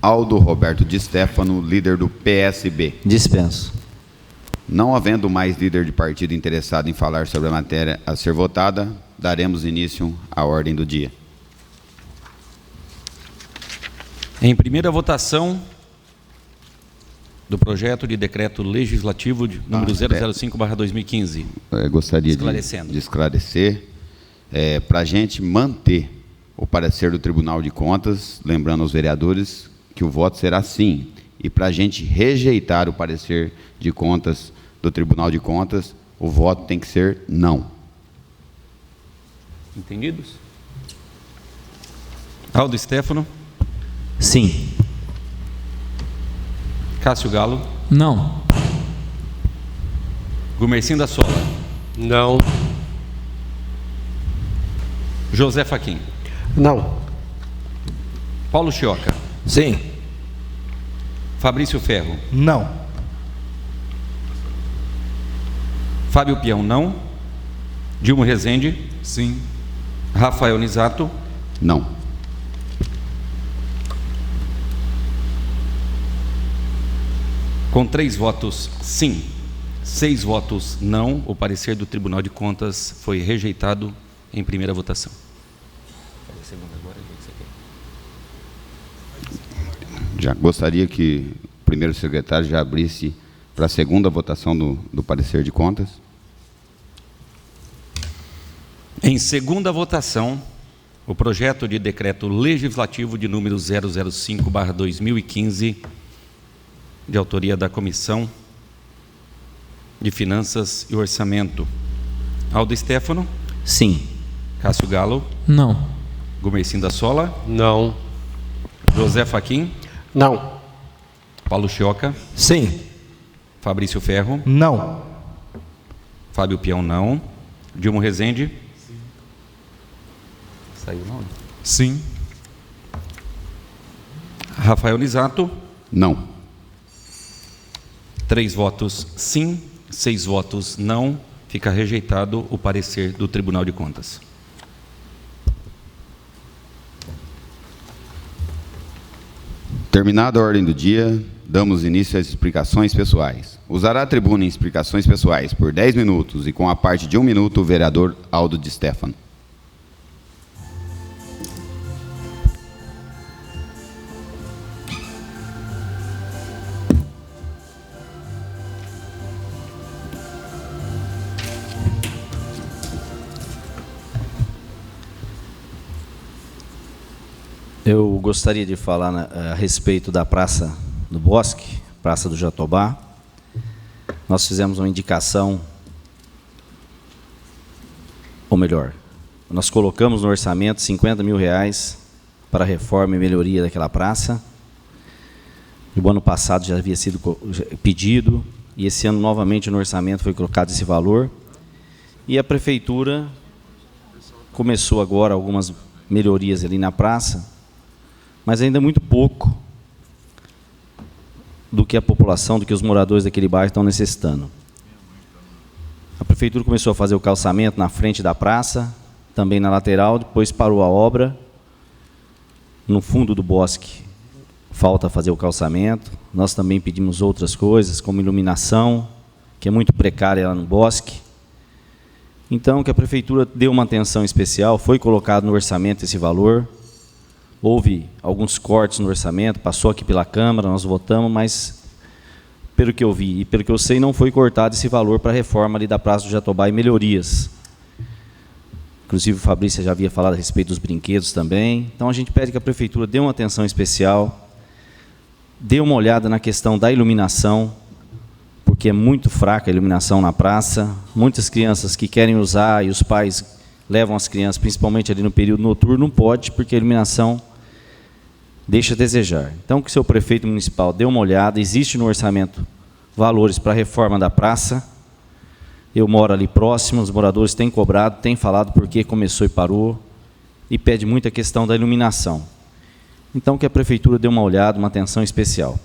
Aldo Roberto Di Stefano, líder do PSB. Dispenso. Não havendo mais líder de partido interessado em falar sobre a matéria a ser votada, daremos início à ordem do dia. Em primeira votação do projeto de decreto legislativo de número 005/2015. Gostaria de esclarecer, para a gente manter o parecer do Tribunal de Contas, lembrando aos vereadores que o voto será sim, e para a gente rejeitar o parecer de contas do Tribunal de Contas, o voto tem que ser não. Entendidos? Aldo Stefano. Sim. Cássio Galo. Não. Gumercindo Assola. Não. José Fachin. Não. Paulo Chioca. Sim. Fabrício Ferro. Não. Fábio Pião, não. Dilmo Rezende. Sim. Rafael Nisato. Não. Com 3 votos sim, 6 votos não, o parecer do Tribunal de Contas foi rejeitado em primeira votação. Já gostaria que o primeiro secretário já abrisse para a segunda votação do parecer de contas. Em segunda votação, o projeto de decreto legislativo de número 005/2015, de autoria da Comissão de Finanças e Orçamento. Aldo Stefano. Sim. Cássio Galo. Não. Gumercindo Assola. Não. José Fachin. Não. Paulo Chioca. Sim. Fabrício Ferro. Não. Fábio Pião, não. Dilmo Rezende. Saiu não? Sim. Rafael Nisato. Não. 3 votos sim, 6 votos não. Fica rejeitado o parecer do Tribunal de Contas. Terminada a ordem do dia, damos início às explicações pessoais. Usará a tribuna em explicações pessoais por 10 minutos e com a parte de 1 minuto o vereador Aldo Di Stefano. Eu gostaria de falar a respeito da Praça do Bosque, Praça do Jatobá. Nós fizemos uma indicação, ou melhor, nós colocamos no orçamento R$50 mil para a reforma e melhoria daquela praça. O ano passado já havia sido pedido, e esse ano novamente no orçamento foi colocado esse valor. E a Prefeitura começou agora algumas melhorias ali na praça, mas ainda muito pouco do que a população, do que os moradores daquele bairro estão necessitando. A Prefeitura começou a fazer o calçamento na frente da praça, também na lateral, depois parou a obra. No fundo do bosque, falta fazer o calçamento. Nós também pedimos outras coisas, como iluminação, que é muito precária lá no bosque. Então, que a Prefeitura deu uma atenção especial, foi colocado no orçamento esse valor, houve alguns cortes no orçamento, passou aqui pela Câmara, nós votamos, mas, pelo que eu vi e pelo que eu sei, não foi cortado esse valor para a reforma ali da Praça do Jatobá e melhorias. Inclusive, o Fabrício já havia falado a respeito dos brinquedos também. Então, a gente pede que a Prefeitura dê uma atenção especial, dê uma olhada na questão da iluminação, porque é muito fraca a iluminação na praça. Muitas crianças que querem usar e os pais levam as crianças, principalmente ali no período noturno, não pode, porque a iluminação deixa a desejar. Então, que o seu prefeito municipal dê uma olhada, existe no orçamento valores para a reforma da praça. Eu moro ali próximo, os moradores têm cobrado, têm falado porque começou e parou, e pede muita questão da iluminação. Então, que a Prefeitura dê uma olhada, uma atenção especial.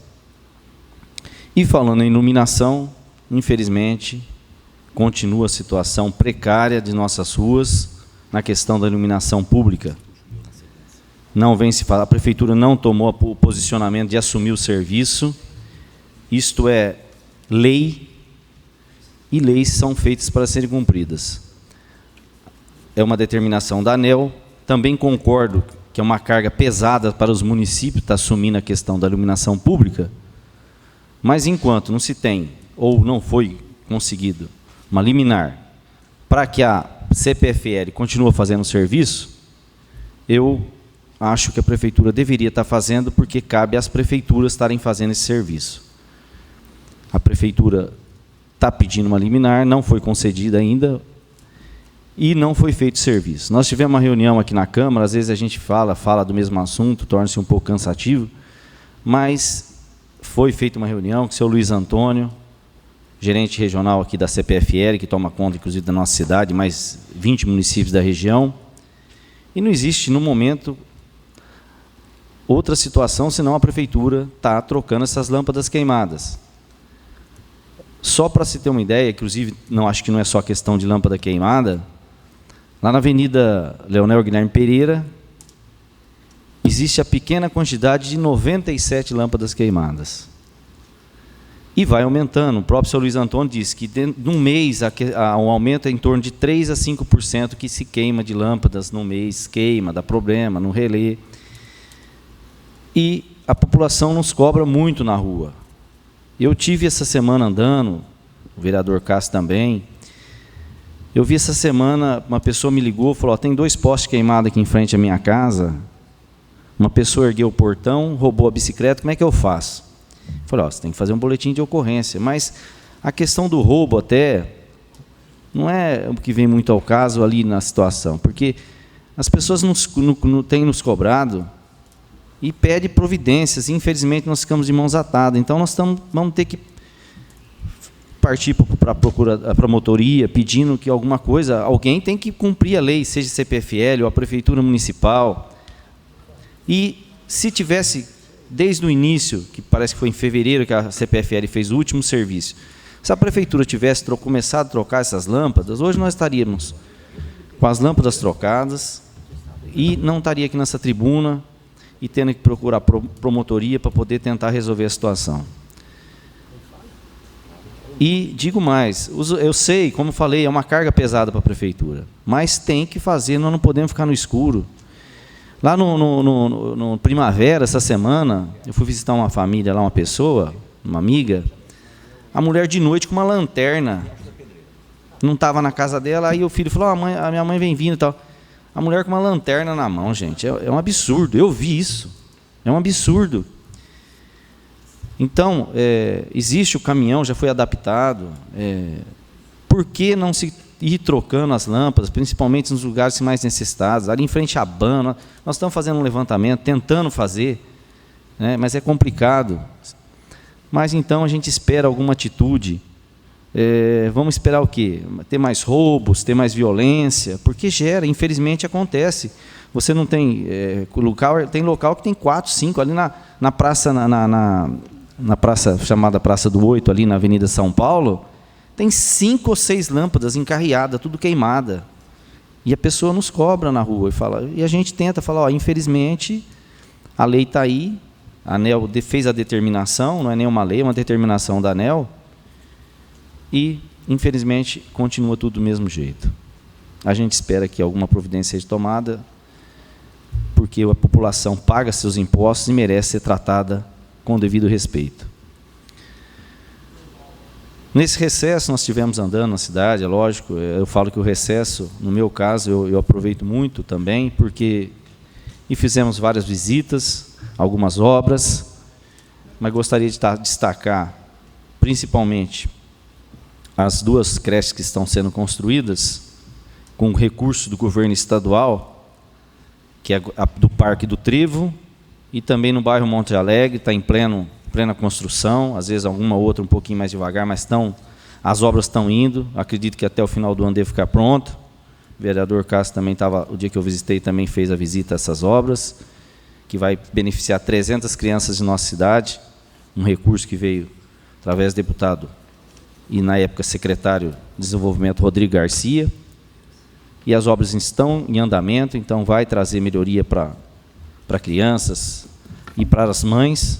E falando em iluminação, infelizmente, continua a situação precária de nossas ruas na questão da iluminação pública. Não vem se falar, a Prefeitura não tomou o posicionamento de assumir o serviço. Isto é lei, e leis são feitas para serem cumpridas. É uma determinação da ANEEL. Também concordo que é uma carga pesada para os municípios estar assumindo a questão da iluminação pública, mas enquanto não se tem, ou não foi conseguido, uma liminar para que a CPFL continue fazendo o serviço, eu acho que a Prefeitura deveria estar fazendo, porque cabe às prefeituras estarem fazendo esse serviço. A Prefeitura está pedindo uma liminar, não foi concedida ainda, e não foi feito serviço. Nós tivemos uma reunião aqui na Câmara, às vezes a gente fala do mesmo assunto, torna-se um pouco cansativo, mas foi feita uma reunião com o seu Luiz Antônio, gerente regional aqui da CPFL, que toma conta, inclusive, da nossa cidade, mais 20 municípios da região, e não existe, no momento, outra situação, senão a Prefeitura está trocando essas lâmpadas queimadas. Só para se ter uma ideia, inclusive, não acho que não é só questão de lâmpada queimada, lá na Avenida Leonel Guilherme Pereira, existe a pequena quantidade de 97 lâmpadas queimadas. E vai aumentando. O próprio Sr. Luiz Antônio disse que, num mês, um aumento é em torno de 3% a 5% que se queima de lâmpadas no mês, queima, dá problema, no relé. E a população nos cobra muito na rua. Eu tive essa semana andando, o vereador Cássio também, eu vi essa semana, uma pessoa me ligou, falou, tem 2 postes queimados aqui em frente à minha casa, uma pessoa ergueu o portão, roubou a bicicleta, como é que eu faço? Eu falei, você tem que fazer um boletim de ocorrência, mas a questão do roubo até não é o que vem muito ao caso ali na situação, porque as pessoas têm nos cobrado e pedem providências, e infelizmente nós ficamos de mãos atadas, então nós vamos ter que partir para a promotoria, pedindo que alguma coisa, alguém tem que cumprir a lei, seja CPFL ou a Prefeitura Municipal. E se tivesse, desde o início, que parece que foi em fevereiro que a CPFL fez o último serviço, se a Prefeitura tivesse começado a trocar essas lâmpadas, hoje nós estaríamos com as lâmpadas trocadas e não estaria aqui nessa tribuna e tendo que procurar promotoria para poder tentar resolver a situação. E digo mais, eu sei, como falei, é uma carga pesada para a Prefeitura, mas tem que fazer, nós não podemos ficar no escuro. Lá no Primavera, essa semana, eu fui visitar uma família lá, uma pessoa, uma amiga, a mulher de noite com uma lanterna, não estava na casa dela, aí o filho falou, a minha mãe vem vindo e tal. A mulher com uma lanterna na mão, gente, é um absurdo, eu vi isso, é um absurdo. Então, existe o caminhão, já foi adaptado, por que não se ir trocando as lâmpadas, principalmente nos lugares mais necessitados, ali em frente à BAN, nós estamos fazendo um levantamento, tentando fazer, né, mas é complicado. Mas então a gente espera alguma atitude, vamos esperar o quê? Ter mais roubos, ter mais violência, porque gera, infelizmente acontece. Você não tem local que tem 4, 5 ali na praça, na praça chamada Praça do 8, ali na Avenida São Paulo, tem 5 ou 6 lâmpadas encarreadas, tudo queimada. E a pessoa nos cobra na rua e a gente tenta falar, infelizmente, a lei está aí, a ANEEL fez a determinação, não é nenhuma lei, é uma determinação da ANEEL, e, infelizmente, continua tudo do mesmo jeito. A gente espera que alguma providência seja tomada, porque a população paga seus impostos e merece ser tratada com o devido respeito. Nesse recesso, nós estivemos andando na cidade, é lógico, eu falo que o recesso, no meu caso, eu aproveito muito também, porque fizemos várias visitas, algumas obras, mas gostaria de destacar, principalmente, as 2 creches que estão sendo construídas, com recurso do governo estadual, que é a do Parque do Trevo, e também no bairro Monte Alegre, está em plena construção, às vezes alguma outra um pouquinho mais devagar, mas as obras estão indo, acredito que até o final do ano deve ficar pronto. O vereador Cássio também estava, o dia que eu visitei, também fez a visita a essas obras, que vai beneficiar 300 crianças de nossa cidade, um recurso que veio através do deputado e, na época, secretário de Desenvolvimento, Rodrigo Garcia, e as obras estão em andamento, então vai trazer melhoria para crianças e para as mães,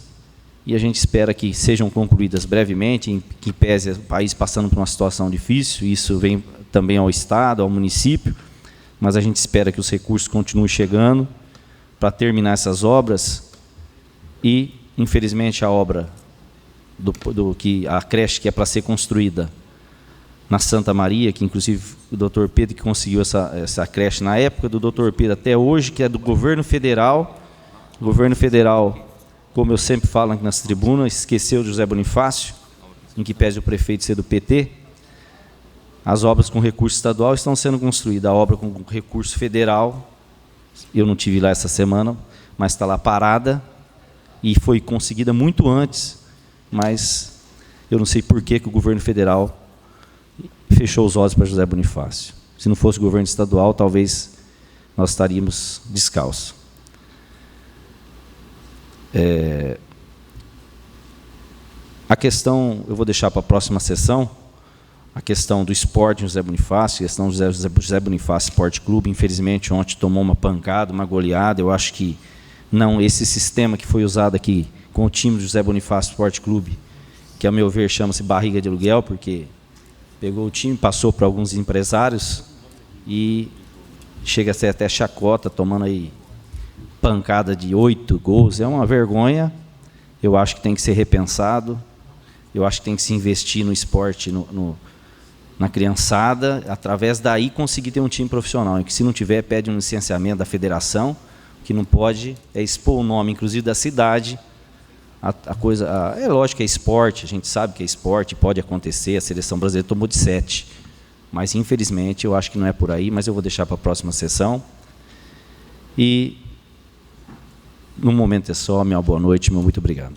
e a gente espera que sejam concluídas brevemente, em que pese o país passando por uma situação difícil, isso vem também ao Estado, ao município, mas a gente espera que os recursos continuem chegando para terminar essas obras e, infelizmente, a obra a creche que é para ser construída na Santa Maria, que inclusive o doutor Pedro que conseguiu essa creche na época do doutor Pedro até hoje, que é do governo federal. O governo federal, como eu sempre falo aqui nas tribunas, esqueceu de José Bonifácio, em que pese o prefeito ser do PT. As obras com recurso estadual estão sendo construídas. A obra com recurso federal, eu não tive lá essa semana, mas está lá parada e foi conseguida muito antes, mas eu não sei por que o governo federal fechou os olhos para José Bonifácio. Se não fosse o governo estadual, talvez nós estaríamos descalços. A questão, eu vou deixar para a próxima sessão, a questão do esporte em José Bonifácio, a questão do José Bonifácio Esporte Clube, infelizmente ontem tomou uma pancada, uma goleada. Eu acho que não, esse sistema que foi usado aqui com o time do José Bonifácio Esporte Clube, que a meu ver chama-se barriga de aluguel, porque pegou o time, passou para alguns empresários e chega a ser até chacota, tomando aí pancada de 8 gols, é uma vergonha. Eu acho que tem que ser repensado, eu acho que tem que se investir no esporte, na criançada, através daí conseguir ter um time profissional, e que se não tiver, pede um licenciamento da federação, que não pode expor o nome, inclusive, da cidade. É lógico que é esporte, a gente sabe que é esporte, pode acontecer, a seleção brasileira tomou de 7, mas infelizmente eu acho que não é por aí, mas eu vou deixar para a próxima sessão. E no momento é só, minha boa noite, meu muito obrigado.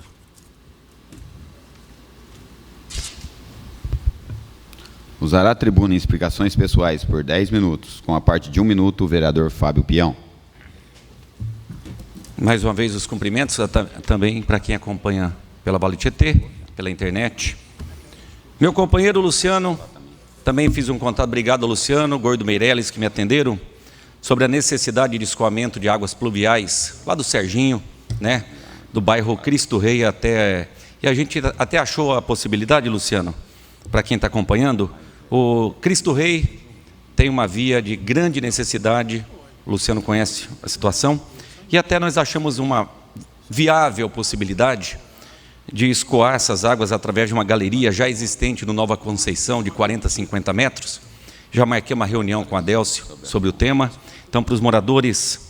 Usará a tribuna em explicações pessoais por 10 minutos, com a parte de 1 minuto, o vereador Fábio Pião. Mais uma vez os cumprimentos também para quem acompanha pela Vale Tietê, pela internet. Meu companheiro Luciano, também fiz um contato, obrigado Luciano, Gordo Meirelles, que me atenderam, sobre a necessidade de escoamento de águas pluviais, lá do Serginho, né, do bairro Cristo Rei até... E a gente até achou a possibilidade, Luciano, para quem está acompanhando, o Cristo Rei tem uma via de grande necessidade, o Luciano conhece a situação, e até nós achamos uma viável possibilidade de escoar essas águas através de uma galeria já existente no Nova Conceição, de 40 a 50 metros. Já marquei uma reunião com a Délcio sobre o tema. Então, para os moradores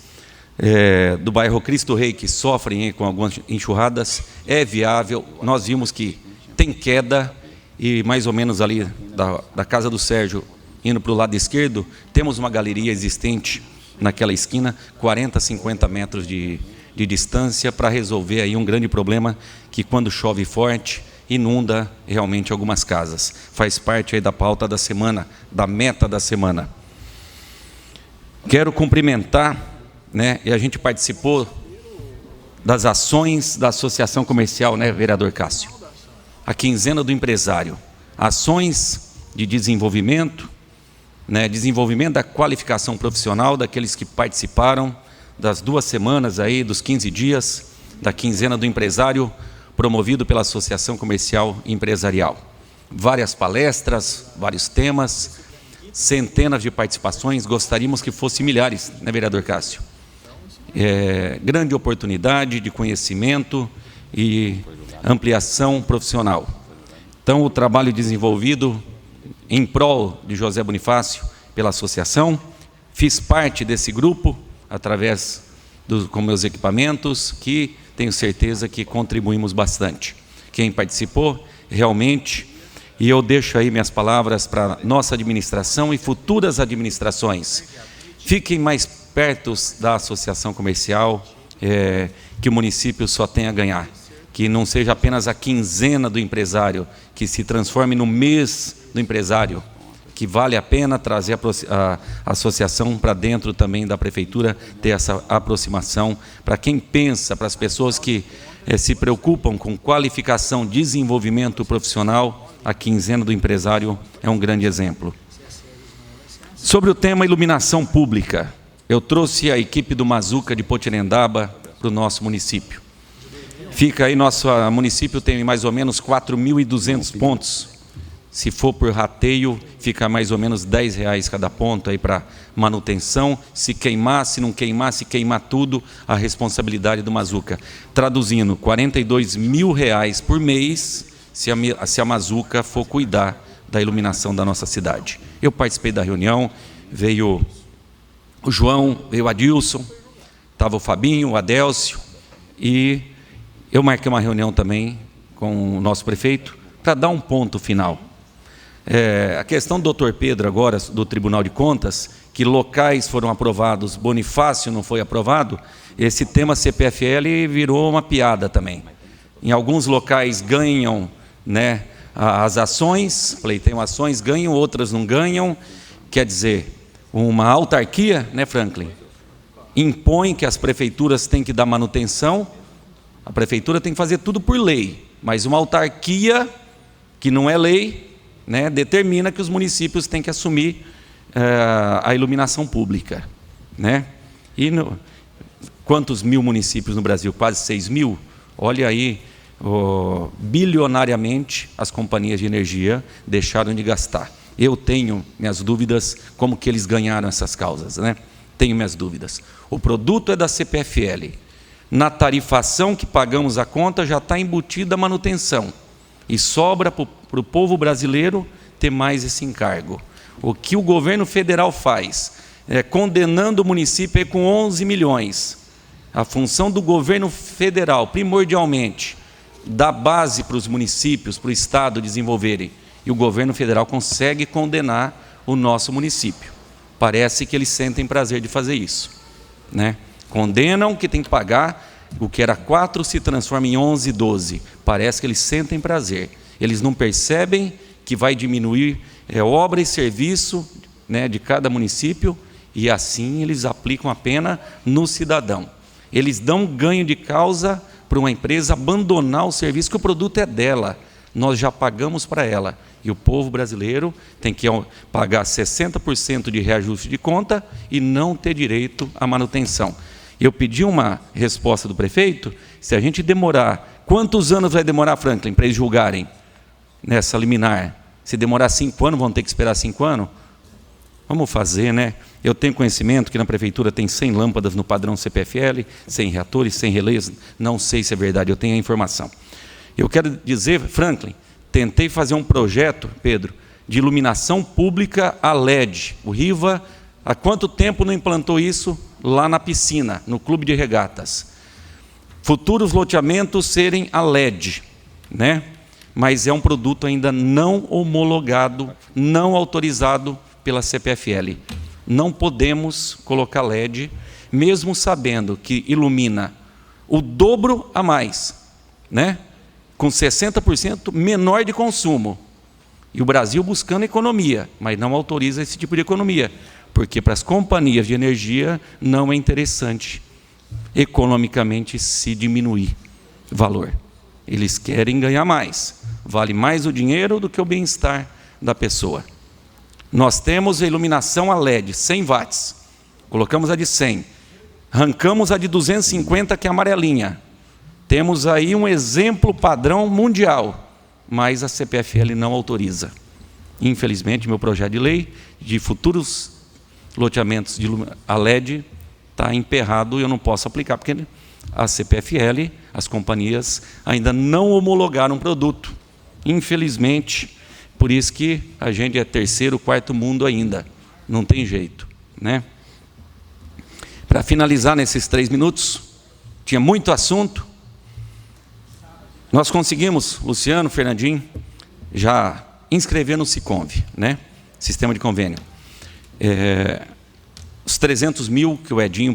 do bairro Cristo Rei, que sofrem com algumas enxurradas, é viável. Nós vimos que tem queda, e mais ou menos ali da casa do Sérgio, indo para o lado esquerdo, temos uma galeria existente naquela esquina, 40, 50 metros de distância, para resolver aí um grande problema que, quando chove forte, inunda realmente algumas casas. Faz parte aí da pauta da semana, da meta da semana. Quero cumprimentar, né, e a gente participou das ações da Associação Comercial, né, vereador Cássio? A quinzena do empresário. Ações de desenvolvimento, né, desenvolvimento da qualificação profissional daqueles que participaram das 2 semanas aí, dos 15 dias da quinzena do empresário, promovido pela Associação Comercial e Empresarial. Várias palestras, vários temas, centenas de participações, gostaríamos que fossem milhares, né, vereador Cássio? grande oportunidade de conhecimento e ampliação profissional. Então, o trabalho desenvolvido em prol de José Bonifácio pela associação, fiz parte desse grupo através com meus equipamentos, que tenho certeza que contribuímos bastante. Quem participou, realmente, e eu deixo aí minhas palavras para nossa administração e futuras administrações. Fiquem mais perto da associação comercial, que o município só tem a ganhar. Que não seja apenas a quinzena do empresário, que se transforme no mês do empresário, que vale a pena trazer a associação para dentro também da prefeitura, ter essa aproximação, para quem pensa, para as pessoas que se preocupam com qualificação, desenvolvimento profissional, a quinzena do empresário é um grande exemplo. Sobre o tema iluminação pública, eu trouxe a equipe do Mazuca de Potirendaba para o nosso município. Fica aí, nosso município tem mais ou menos 4.200 pontos. Se for por rateio, fica mais ou menos R$10 cada ponto aí para manutenção. Se queimar, se não queimar, se queimar tudo, a responsabilidade do Mazuca. Traduzindo, R$42 mil por mês, se a Mazuca for cuidar da iluminação da nossa cidade. Eu participei da reunião, veio o João, veio o Adilson, estava o Fabinho, o Adélcio, e eu marquei uma reunião também com o nosso prefeito para dar um ponto final. A questão do Dr. Pedro agora, do Tribunal de Contas, que locais foram aprovados, Bonifácio não foi aprovado, esse tema CPFL virou uma piada também. Em alguns locais ganham, né, as ações, pleiteiam ações, ganham, outras não ganham. Quer dizer, uma autarquia, né, Franklin, impõe que as prefeituras têm que dar manutenção, a prefeitura tem que fazer tudo por lei, mas uma autarquia, que não é lei, né, determina que os municípios têm que assumir a iluminação pública, né? E quantos mil municípios no Brasil? Quase 6 mil? Olha aí, bilionariamente as companhias de energia deixaram de gastar. Eu tenho minhas dúvidas como que eles ganharam essas causas, né? Tenho minhas dúvidas. O produto é da CPFL. Na tarifação que pagamos a conta já está embutida a manutenção. E sobra para o povo brasileiro ter mais esse encargo. O que o governo federal faz, condenando o município com 11 milhões. A função do governo federal, primordialmente, dar base para os municípios, para o Estado desenvolverem. E o governo federal consegue condenar o nosso município. Parece que eles sentem prazer de fazer isso, né? Condenam que tem que pagar, o que era 4 se transforma em 11, 12. Parece que eles sentem prazer. Eles não percebem que vai diminuir obra e serviço, né, de cada município, e assim eles aplicam a pena no cidadão. Eles dão ganho de causa para uma empresa abandonar o serviço, que o produto é dela. Nós já pagamos para ela. E o povo brasileiro tem que pagar 60% de reajuste de conta e não ter direito à manutenção. Eu pedi uma resposta do prefeito, se a gente demorar, quantos anos vai demorar, Franklin, para eles julgarem nessa liminar? Se demorar 5 anos, vão ter que esperar 5 anos? Vamos fazer, né? Eu tenho conhecimento que na prefeitura tem 100 lâmpadas no padrão CPFL, 100 reatores, 100 relés, não sei se é verdade, eu tenho a informação. Eu quero dizer, Franklin, tentei fazer um projeto, Pedro, de iluminação pública a LED. O Riva, há quanto tempo não implantou isso lá na piscina, no clube de regatas? Futuros loteamentos serem a LED, né? Mas é um produto ainda não homologado, não autorizado pela CPFL. Não podemos colocar LED, mesmo sabendo que ilumina o dobro a mais, né? Com 60% menor de consumo. E o Brasil buscando economia, mas não autoriza esse tipo de economia, porque para as companhias de energia não é interessante economicamente se diminuir valor. Eles querem ganhar mais. Vale mais o dinheiro do que o bem-estar da pessoa. Nós temos a iluminação a LED, 100 watts. Colocamos a de 100. Arrancamos a de 250, que é amarelinha. Temos aí um exemplo padrão mundial, mas a CPFL não autoriza. Infelizmente, meu projeto de lei de futuros loteamentos de a LED está emperrado e eu não posso aplicar, porque a CPFL, as companhias, ainda não homologaram o produto. Infelizmente, por isso que a gente é terceiro, quarto mundo ainda. Não tem jeito, né? Para finalizar nesses 3 minutos, tinha muito assunto. Nós conseguimos, Luciano, Fernandinho, já inscrever no Siconv, né? Sistema de convênio. Os 300 mil que o Edinho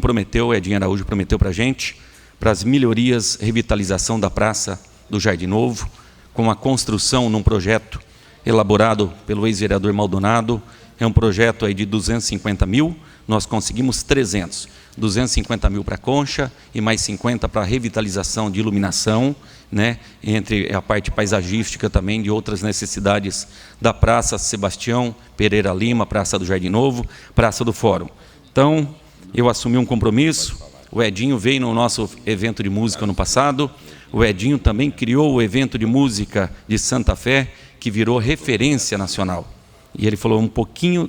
Araújo prometeu para a gente, para as melhorias, revitalização da Praça do Jardim Novo, com a construção num projeto elaborado pelo ex-vereador Maldonado. É um projeto aí de 250 mil, nós conseguimos 300. 250 mil para a concha e mais 50 para a revitalização de iluminação, né, entre a parte paisagística também de outras necessidades da Praça Sebastião Pereira Lima, Praça do Jardim Novo, Praça do Fórum. Então, eu assumi um compromisso, o Edinho veio no nosso evento de música no passado, o Edinho também criou o evento de música de Santa Fé, que virou referência nacional. E ele falou um pouquinho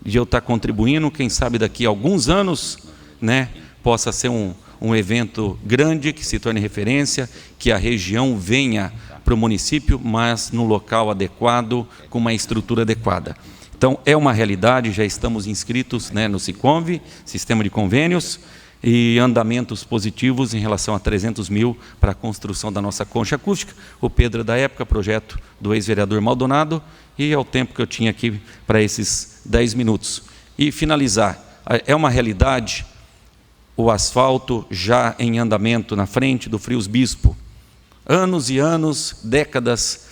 de eu estar contribuindo, quem sabe daqui a alguns anos, né, possa ser um evento grande, que se torne referência, que a região venha para o município, mas no local adequado, com uma estrutura adequada. Então, é uma realidade, já estamos inscritos, né, no Siconv, Sistema de Convênios, e andamentos positivos em relação a 300 mil para a construção da nossa concha acústica. O Pedro, da época, projeto do ex-vereador Maldonado, e é o tempo que eu tinha aqui para esses 10 minutos. E finalizar, é uma realidade o asfalto já em andamento na frente do Frios Bispo. Anos e anos, décadas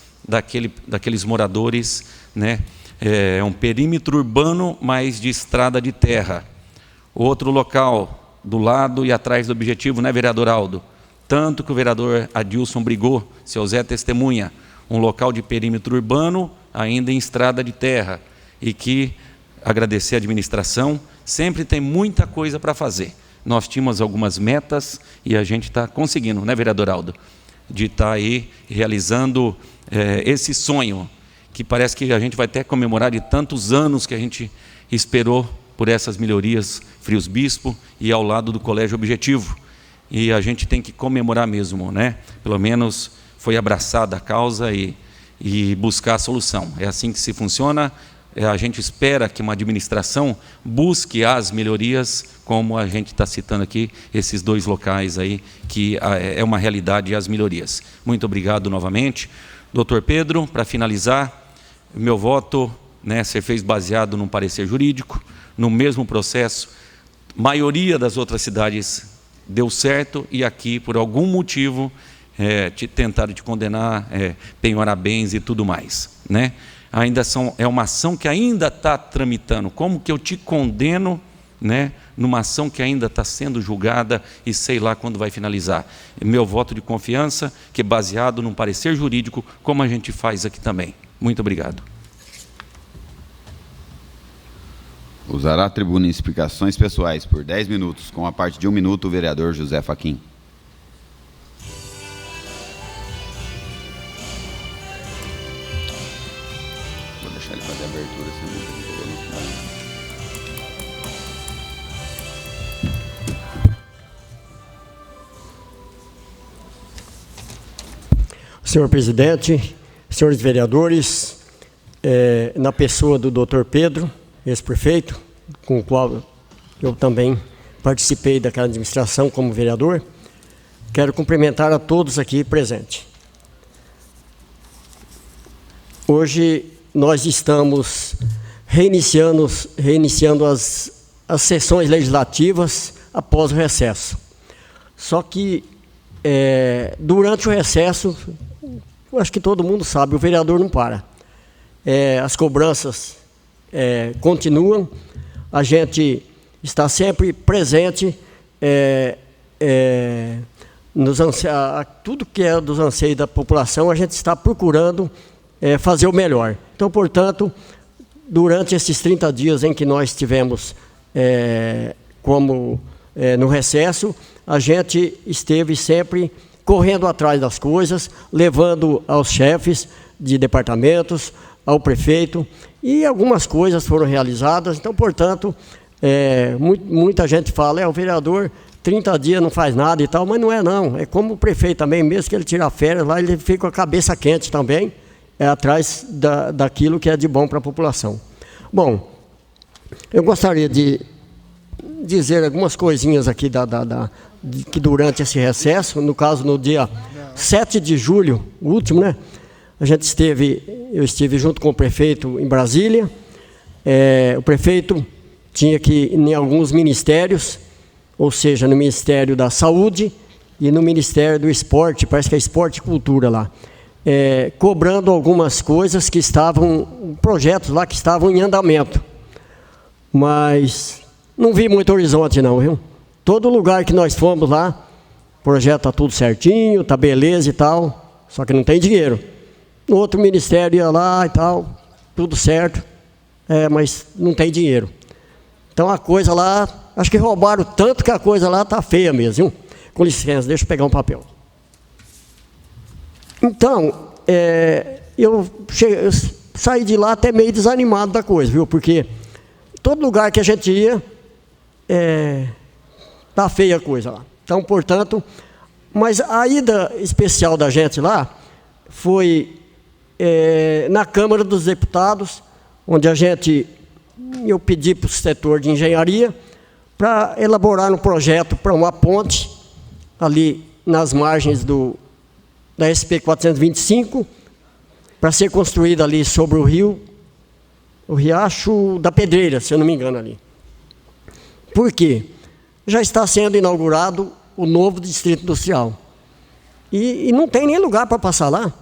daqueles moradores, né? É um perímetro urbano, mas de estrada de terra. Outro local, do lado e atrás do Objetivo, né, vereador Aldo? Tanto que o vereador Adilson brigou, seu Zé testemunha, um local de perímetro urbano, ainda em estrada de terra, e que, agradecer a administração, sempre tem muita coisa para fazer. Nós tínhamos algumas metas e a gente está conseguindo, né, vereador Aldo? De estar aí realizando esse sonho, que parece que a gente vai até comemorar de tantos anos que a gente esperou por essas melhorias Frios Bispo e ao lado do Colégio Objetivo. E a gente tem que comemorar mesmo, né? Pelo menos foi abraçada a causa e buscar a solução. É assim que se funciona. A gente espera que uma administração busque as melhorias, como a gente está citando aqui, esses 2 locais aí, que é uma realidade, as melhorias. Muito obrigado novamente. Doutor Pedro, para finalizar, meu voto, né, ser fez baseado num parecer jurídico, no mesmo processo. Maioria das outras cidades deu certo e aqui, por algum motivo, tentaram te condenar, penhorar bens e tudo mais, né? É uma ação que ainda está tramitando. Como que eu te condeno, né, numa ação que ainda está sendo julgada e sei lá quando vai finalizar? Meu voto de confiança, que é baseado num parecer jurídico, como a gente faz aqui também. Muito obrigado. Usará a tribuna em explicações pessoais por 10 minutos, com a parte de 1 minuto, o vereador José Fachin. Vou deixar ele fazer a abertura, senão Senhor presidente, senhores vereadores, na pessoa do Dr. Pedro, ex-prefeito, com o qual eu também participei daquela administração como vereador, quero cumprimentar a todos aqui presentes. Hoje nós estamos reiniciando as sessões legislativas após o recesso. Só que durante o recesso, eu acho que todo mundo sabe, o vereador não para. As cobranças continuam, a gente está sempre presente, tudo que é dos anseios da população, a gente está procurando fazer o melhor. Então, portanto, durante esses 30 dias em que nós estivemos no recesso, a gente esteve sempre correndo atrás das coisas, levando aos chefes de departamentos, ao prefeito, e algumas coisas foram realizadas. Então, portanto, Muita gente fala, o vereador 30 dias não faz nada e tal, mas não é não. É como o prefeito também, mesmo que ele tira férias lá, ele fica com a cabeça quente também, atrás daquilo que é de bom para a população. Bom, eu gostaria de dizer algumas coisinhas aqui que durante esse recesso, no caso no dia 7 de julho, o último, né? Eu estive junto com o prefeito em Brasília. O prefeito tinha que ir em alguns ministérios, ou seja, no Ministério da Saúde e no Ministério do Esporte, parece que é Esporte e Cultura lá, cobrando algumas coisas que projetos lá que estavam em andamento. Mas não vi muito horizonte não, viu? Todo lugar que nós fomos lá, o projeto está tudo certinho, está beleza e tal, só que não tem dinheiro. No outro ministério ia lá e tal, tudo certo, mas não tem dinheiro. Então a coisa lá, acho que roubaram tanto que a coisa lá está feia mesmo, viu? Com licença, deixa eu pegar um papel. Então, eu saí de lá até meio desanimado da coisa, viu? Porque todo lugar que a gente ia, tá feia a coisa lá. Então, portanto, mas a ida especial da gente lá foi na Câmara dos Deputados, onde eu pedi para o setor de engenharia para elaborar um projeto para uma ponte ali nas margens da SP 425, para ser construída ali sobre o Riacho da Pedreira, se eu não me engano ali. Por quê? Já está sendo inaugurado o novo Distrito Industrial. E não tem nem lugar para passar lá.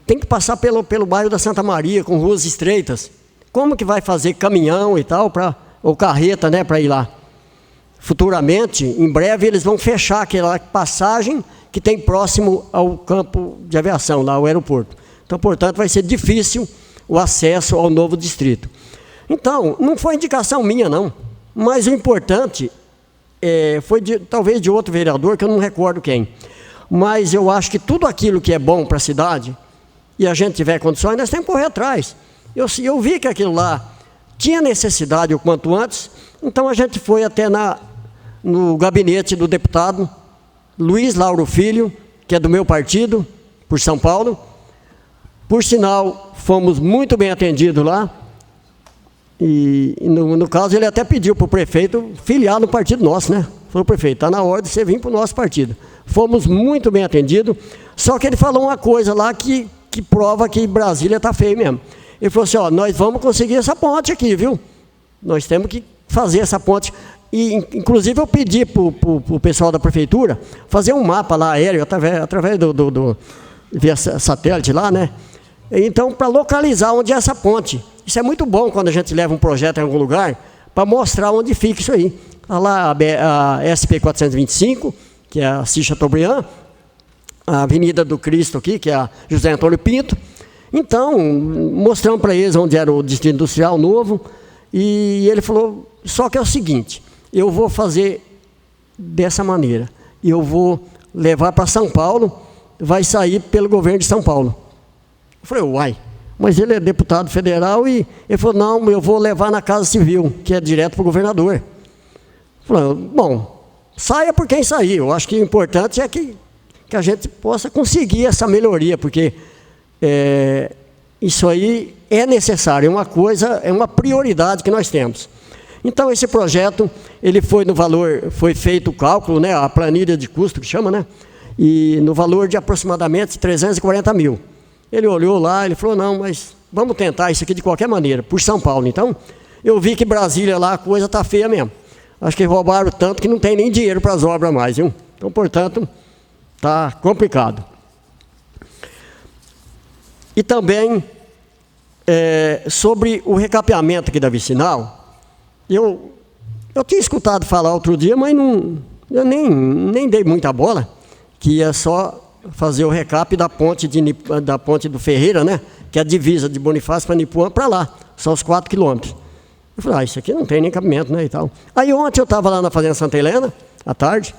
Tem que passar pelo bairro da Santa Maria, com ruas estreitas. Como que vai fazer caminhão e tal, ou carreta, né, para ir lá? Futuramente, em breve, eles vão fechar aquela passagem que tem próximo ao campo de aviação, lá, ao aeroporto. Então, portanto, vai ser difícil o acesso ao novo distrito. Então, não foi indicação minha, não. Mas o importante foi talvez de outro vereador, que eu não recordo quem. Mas eu acho que tudo aquilo que é bom para a cidade, e a gente tiver condições, nós temos que correr atrás. Eu vi que aquilo lá tinha necessidade o quanto antes, então a gente foi até no gabinete do deputado Luiz Lauro Filho, que é do meu partido, por São Paulo. Por sinal, fomos muito bem atendidos lá. E no caso, ele até pediu para o prefeito filiar no partido nosso, né? Falou, prefeito, está na hora de você vir para o nosso partido. Fomos muito bem atendidos, só que ele falou uma coisa lá que prova que Brasília está feio mesmo. Ele falou assim, nós vamos conseguir essa ponte aqui, viu? Nós temos que fazer essa ponte. E, inclusive, eu pedi para o pessoal da prefeitura fazer um mapa lá aéreo, através via satélite lá, né? Então, para localizar onde é essa ponte. Isso é muito bom quando a gente leva um projeto em algum lugar, para mostrar onde fica isso aí. Está lá a SP 425, que é a Assis Chateaubriand, a Avenida do Cristo aqui, que é a José Antônio Pinto. Então, mostramos para eles onde era o Distrito Industrial novo, e ele falou, só que é o seguinte, eu vou fazer dessa maneira, eu vou levar para São Paulo, vai sair pelo governo de São Paulo. Eu falei, uai, mas ele é deputado federal, e ele falou, não, eu vou levar na Casa Civil, que é direto para o governador. Eu falei, bom, saia por quem sair, eu acho que o importante é que a gente possa conseguir essa melhoria, porque isso aí é necessário, é uma prioridade que nós temos. Então, esse projeto, ele foi feito o cálculo, né, a planilha de custo, que chama, né, e no valor de aproximadamente 340 mil. Ele olhou lá, ele falou, não, mas vamos tentar isso aqui de qualquer maneira, por São Paulo. Então, eu vi que Brasília lá, a coisa está feia mesmo. Acho que roubaram tanto que não tem nem dinheiro para as obras mais, viu? Então, portanto, está complicado. E também, sobre o recapeamento aqui da vicinal, eu tinha escutado falar outro dia, mas eu nem dei muita bola, que ia só fazer o recap da ponte do Ferreira, né? Que é a divisa de Bonifácio para Nipuã, para lá, só os 4 quilômetros. Eu falei, isso aqui não tem nem cabimento, né? E tal. Aí ontem eu estava lá na Fazenda Santa Helena, à tarde,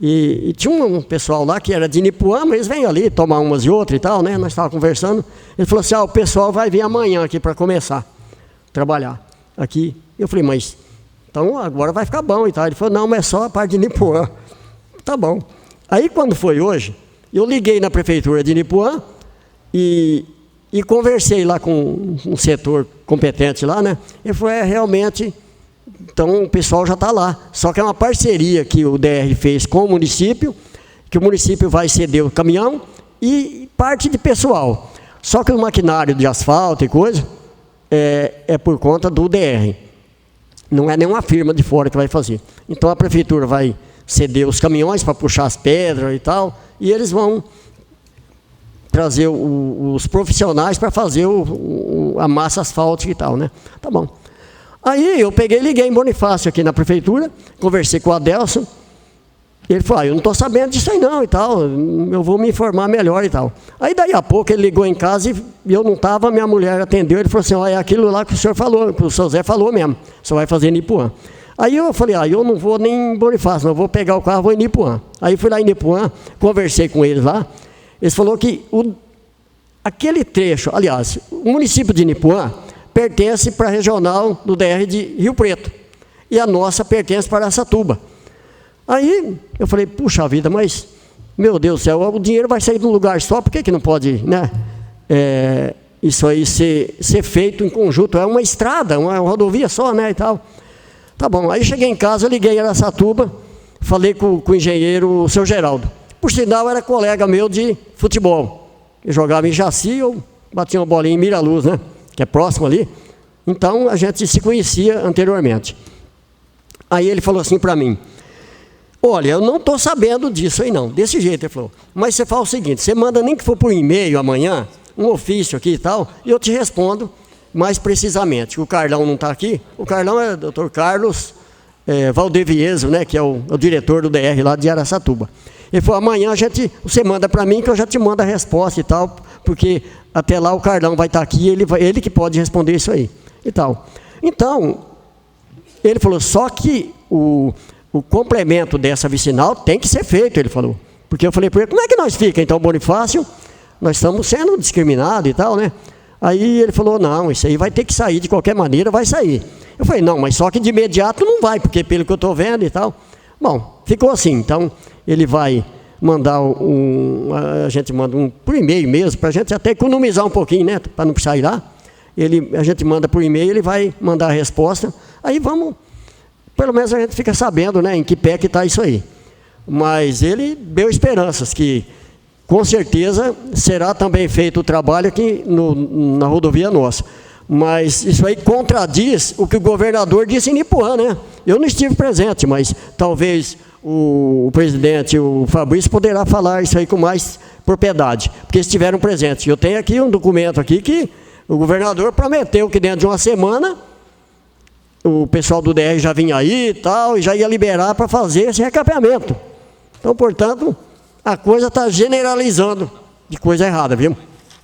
e tinha um pessoal lá que era de Nipuã, mas eles vêm ali tomar umas e outras e tal, né? Nós estávamos conversando. Ele falou assim, o pessoal vai vir amanhã aqui para começar a trabalhar aqui. Eu falei, mas Então agora vai ficar bom e tal. Ele falou, não, mas é só a parte de Nipuã. Tá bom. Aí quando foi hoje, eu liguei na prefeitura de Nipuã e conversei lá com um setor competente lá, né? Ele falou, realmente, então o pessoal já está lá. Só que é uma parceria que o DR fez com o município, que o município vai ceder o caminhão e parte de pessoal. Só que o maquinário de asfalto e coisa é por conta do DR. Não é nenhuma firma de fora que vai fazer. Então a prefeitura vai ceder os caminhões para puxar as pedras e tal, e eles vão trazer os profissionais para fazer a massa asfáltica e tal, né? Tá bom. Aí eu peguei e liguei em Bonifácio aqui na prefeitura, conversei com o Adelson, ele falou, eu não estou sabendo disso aí não e tal, eu vou me informar melhor e tal. Aí daí a pouco ele ligou em casa e eu não estava, minha mulher atendeu, ele falou assim, é aquilo lá que o senhor falou, que o seu Zé falou mesmo, o senhor vai fazer em Nipuã. Aí eu falei, eu não vou nem em Bonifácio, não, vou pegar o carro, vou em Nipuã. Aí fui lá em Nipuã, conversei com eles lá, eles falaram que aquele trecho, aliás, o município de Nipuã pertence para a regional do DR de Rio Preto, e a nossa pertence para Araçatuba. Aí eu falei, puxa vida, mas, meu Deus do céu, o dinheiro vai sair de um lugar só, por que não pode, né? Isso aí ser feito em conjunto, é uma estrada, uma rodovia só, né, e tal. Tá bom, aí cheguei em casa, liguei em Araçatuba, falei com o engenheiro, o seu Geraldo. Por sinal, era colega meu de futebol. Eu jogava em Jaci, eu batia uma bolinha em Miraluz, né, que é próximo ali. Então, a gente se conhecia anteriormente. Aí ele falou assim para mim, olha, eu não estou sabendo disso aí não, desse jeito, ele falou. Mas você fala o seguinte, você manda nem que for por e-mail amanhã, um ofício aqui e tal, e eu te respondo mais precisamente. O Carlão não está aqui, o Carlão é o Dr. Carlos Valdevieso, né, que é o diretor do DR lá de Araçatuba. Ele falou, amanhã você manda para mim que eu já te mando a resposta e tal, porque até lá o Carlão vai estar aqui, ele que pode responder isso aí e tal. Então, ele falou, só que o complemento dessa vicinal tem que ser feito, ele falou. Porque eu falei para ele, como é que nós fica então, Bonifácio? Nós estamos sendo discriminados e tal, né? Aí ele falou, não, isso aí vai ter que sair de qualquer maneira, vai sair. Eu falei, não, mas só que de imediato não vai, porque pelo que eu estou vendo e tal. Bom, ficou assim, então ele vai mandar a gente manda por e-mail mesmo, para a gente até economizar um pouquinho, né? Para não precisar ir lá. A gente manda por e-mail, ele vai mandar a resposta, aí vamos, pelo menos a gente fica sabendo, né, em que pé que está isso aí. Mas ele deu esperanças que, com certeza, será também feito o trabalho aqui na rodovia nossa. Mas isso aí contradiz o que o governador disse em Nipuã, né? Eu não estive presente, mas talvez o presidente, o Fabrício, poderá falar isso aí com mais propriedade, porque estiveram presentes. Eu tenho aqui um documento aqui que o governador prometeu que dentro de uma semana o pessoal do DR já vinha aí e tal, e já ia liberar para fazer esse recapeamento. Então, portanto, a coisa está generalizando de coisa errada, viu?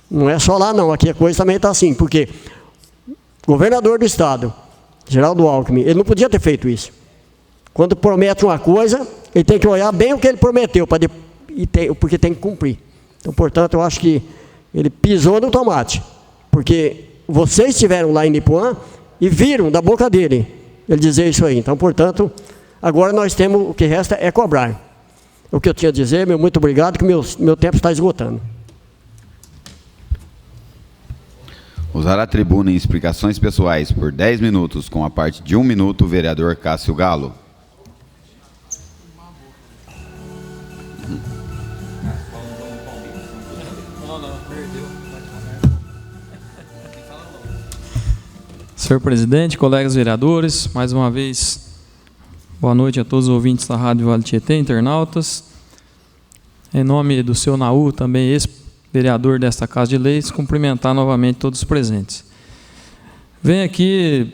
Não é só lá não, aqui a coisa também está assim, porque o governador do estado, Geraldo Alckmin, ele não podia ter feito isso. Quando promete uma coisa, ele tem que olhar bem o que ele prometeu, porque tem que cumprir. Então, portanto, eu acho que ele pisou no tomate, porque vocês estiveram lá em Nipuã e viram da boca dele ele dizer isso aí. Então, portanto, agora nós temos, o que resta é cobrar. O que eu tinha a dizer, muito obrigado, que meu tempo está esgotando. Usar a tribuna em explicações pessoais por 10 minutos, com a parte de 1 minuto, o vereador Cássio Galo. Senhor presidente, colegas vereadores, mais uma vez, boa noite a todos os ouvintes da Rádio Vale Tietê, internautas. Em nome do seu Naú, também ex-vereador desta Casa de Leis, cumprimentar novamente todos os presentes. Venho aqui,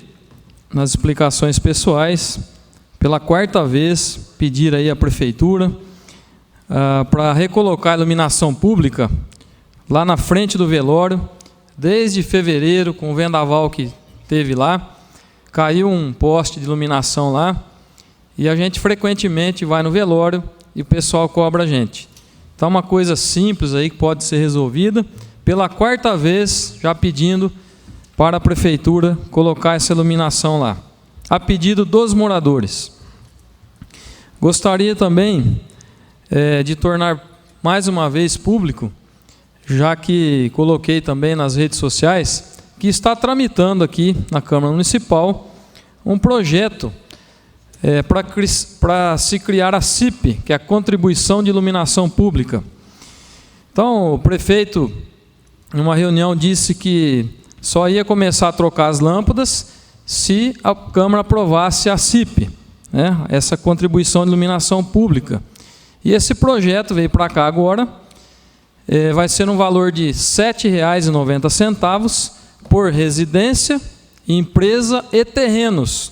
nas explicações pessoais, pela 4ª vez, pedir aí à Prefeitura para recolocar a iluminação pública lá na frente do velório, desde fevereiro, com o vendaval que teve lá, caiu um poste de iluminação lá, e a gente frequentemente vai no velório e o pessoal cobra a gente. Então, uma coisa simples aí que pode ser resolvida, pela 4ª vez já pedindo para a Prefeitura colocar essa iluminação lá. a pedido dos moradores. Gostaria também de tornar mais uma vez público, já que coloquei também nas redes sociais, que está tramitando aqui na Câmara Municipal um projeto para se criar a CIP, que é a Contribuição de Iluminação Pública. Então, o prefeito, numa reunião, disse que só ia começar a trocar as lâmpadas se a Câmara aprovasse a CIP, né, essa Contribuição de Iluminação Pública. E esse projeto veio para cá agora, vai ser um valor de R$ 7,90 por residência, empresa e terrenos.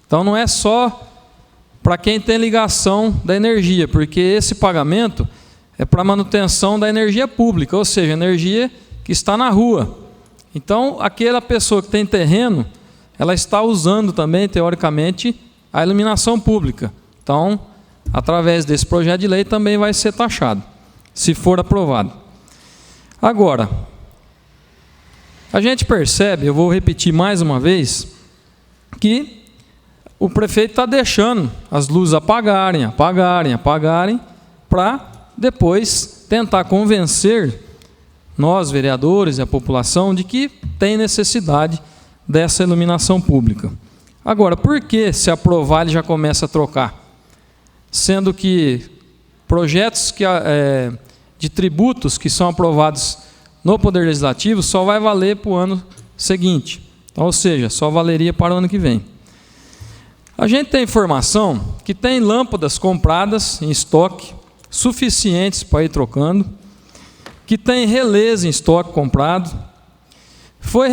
Então não é só para quem tem ligação da energia, porque esse pagamento é para manutenção da energia pública, ou seja, energia que está na rua. Então aquela pessoa que tem terreno, ela está usando também, teoricamente, a iluminação pública. Então, através desse projeto de lei também vai ser taxado, se for aprovado. Agora, a gente percebe, eu vou repetir mais uma vez, que o prefeito está deixando as luzes apagarem, para depois tentar convencer nós, vereadores e a população, de que tem necessidade dessa iluminação pública. Agora, por que, se aprovar, ele já começa a trocar? Sendo que projetos de tributos que são aprovados no Poder Legislativo só vai valer para o ano seguinte. Então, ou seja, só valeria para o ano que vem. A gente tem informação que tem lâmpadas compradas em estoque, suficientes para ir trocando, que tem relés em estoque comprado. Foi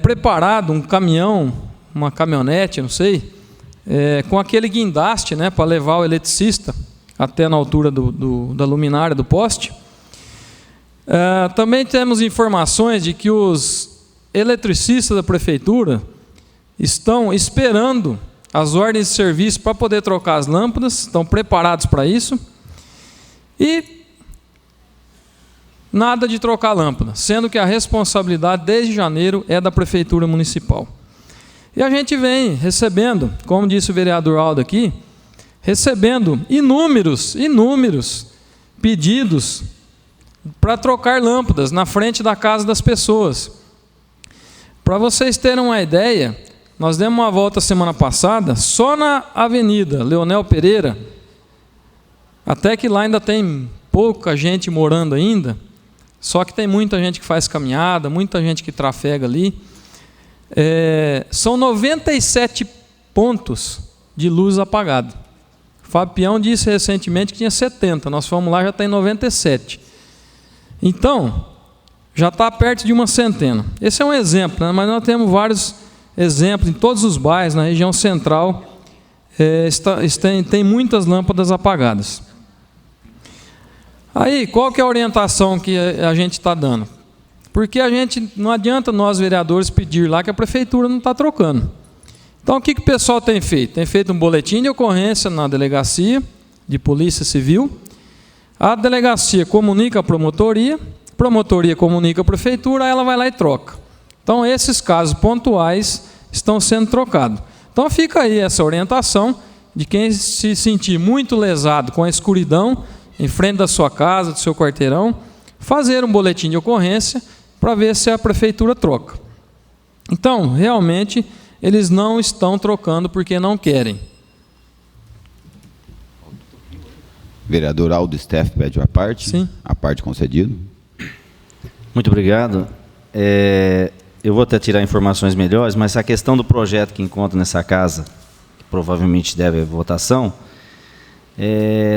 preparado um caminhão, uma caminhonete, não sei, com aquele guindaste, né, para levar o eletricista até na altura da luminária do poste. Também temos informações de que os eletricistas da prefeitura estão esperando as ordens de serviço para poder trocar as lâmpadas, estão preparados para isso, e nada de trocar lâmpada, sendo que a responsabilidade desde janeiro é da prefeitura municipal. E a gente vem recebendo, como disse o vereador Aldo aqui, recebendo inúmeros pedidos para trocar lâmpadas na frente da casa das pessoas. Para vocês terem uma ideia, nós demos uma volta semana passada, só na Avenida Leonel Pereira, até que lá ainda tem pouca gente morando ainda, só que tem muita gente que faz caminhada, muita gente que trafega ali. São 97 pontos de luz apagada. O Fábio Peão disse recentemente que tinha 70, nós fomos lá, já está em 97. Então, já está perto de uma centena. Esse é um exemplo, né? Mas nós temos vários exemplos em todos os bairros, na região central, tem muitas lâmpadas apagadas. Aí, qual que é a orientação que a gente está dando? Porque não adianta nós, vereadores, pedir lá que a prefeitura não está trocando. Então, o que o pessoal tem feito? Tem feito um boletim de ocorrência na delegacia de Polícia Civil. A delegacia comunica a promotoria comunica a prefeitura, aí ela vai lá e troca. Então, esses casos pontuais estão sendo trocados. Então, fica aí essa orientação de quem se sentir muito lesado com a escuridão em frente da sua casa, do seu quarteirão, fazer um boletim de ocorrência para ver se a prefeitura troca. Então, realmente, eles não estão trocando porque não querem. Vereador Aldo Steff pede a parte. Sim. A parte concedida. Muito obrigado. Eu vou até tirar informações melhores, mas a questão do projeto que encontra nessa casa, que provavelmente deve à votação,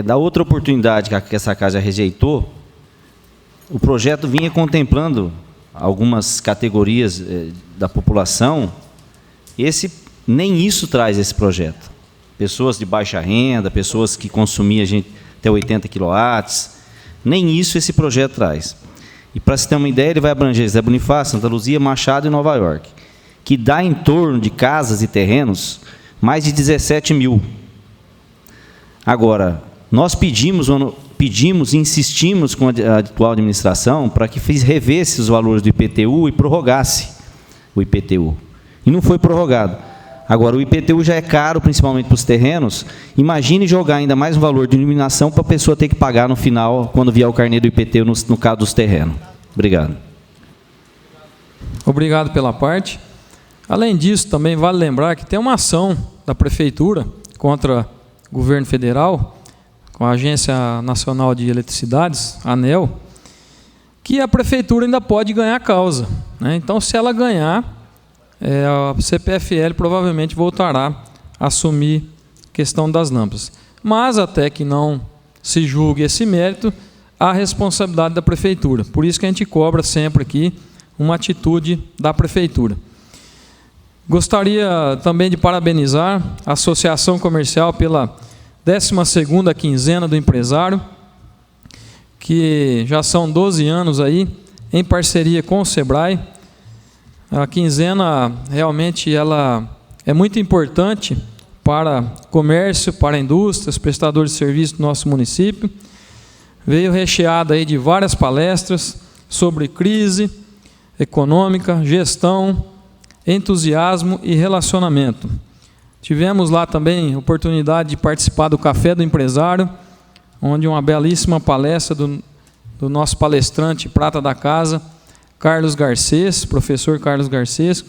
da outra oportunidade que essa casa já rejeitou, o projeto vinha contemplando algumas categorias da população. Nem isso traz esse projeto. Pessoas de baixa renda, pessoas que consumiam até 80 kW, nem isso esse projeto traz. E para se ter uma ideia, ele vai abranger José Bonifácio, Santa Luzia, Machado e Nova York, que dá em torno de casas e terrenos mais de 17 mil. Agora, nós pedimos e insistimos com a atual administração para que revesse os valores do IPTU e prorrogasse o IPTU. E não foi prorrogado. Agora, o IPTU já é caro, principalmente para os terrenos. Imagine jogar ainda mais um valor de iluminação para a pessoa ter que pagar no final, quando vier o carnê do IPTU, no caso dos terrenos. Obrigado. Obrigado pela parte. Além disso, também vale lembrar que tem uma ação da Prefeitura contra o governo federal, com a Agência Nacional de Eletricidades, a ANEEL, que a Prefeitura ainda pode ganhar a causa, né? Então, se ela ganhar, a CPFL provavelmente voltará a assumir a questão das lâmpadas. Mas, até que não se julgue esse mérito, há responsabilidade da Prefeitura. Por isso que a gente cobra sempre aqui uma atitude da Prefeitura. Gostaria também de parabenizar a Associação Comercial pela 12ª quinzena do empresário, que já são 12 anos aí, em parceria com o SEBRAE. A quinzena realmente ela é muito importante para comércio, para indústrias, prestadores de serviço do nosso município. Veio recheada aí de várias palestras sobre crise econômica, gestão, entusiasmo e relacionamento. Tivemos lá também a oportunidade de participar do Café do Empresário, onde uma belíssima palestra do nosso palestrante prata da casa, Carlos Garcês, professor Carlos Garcês,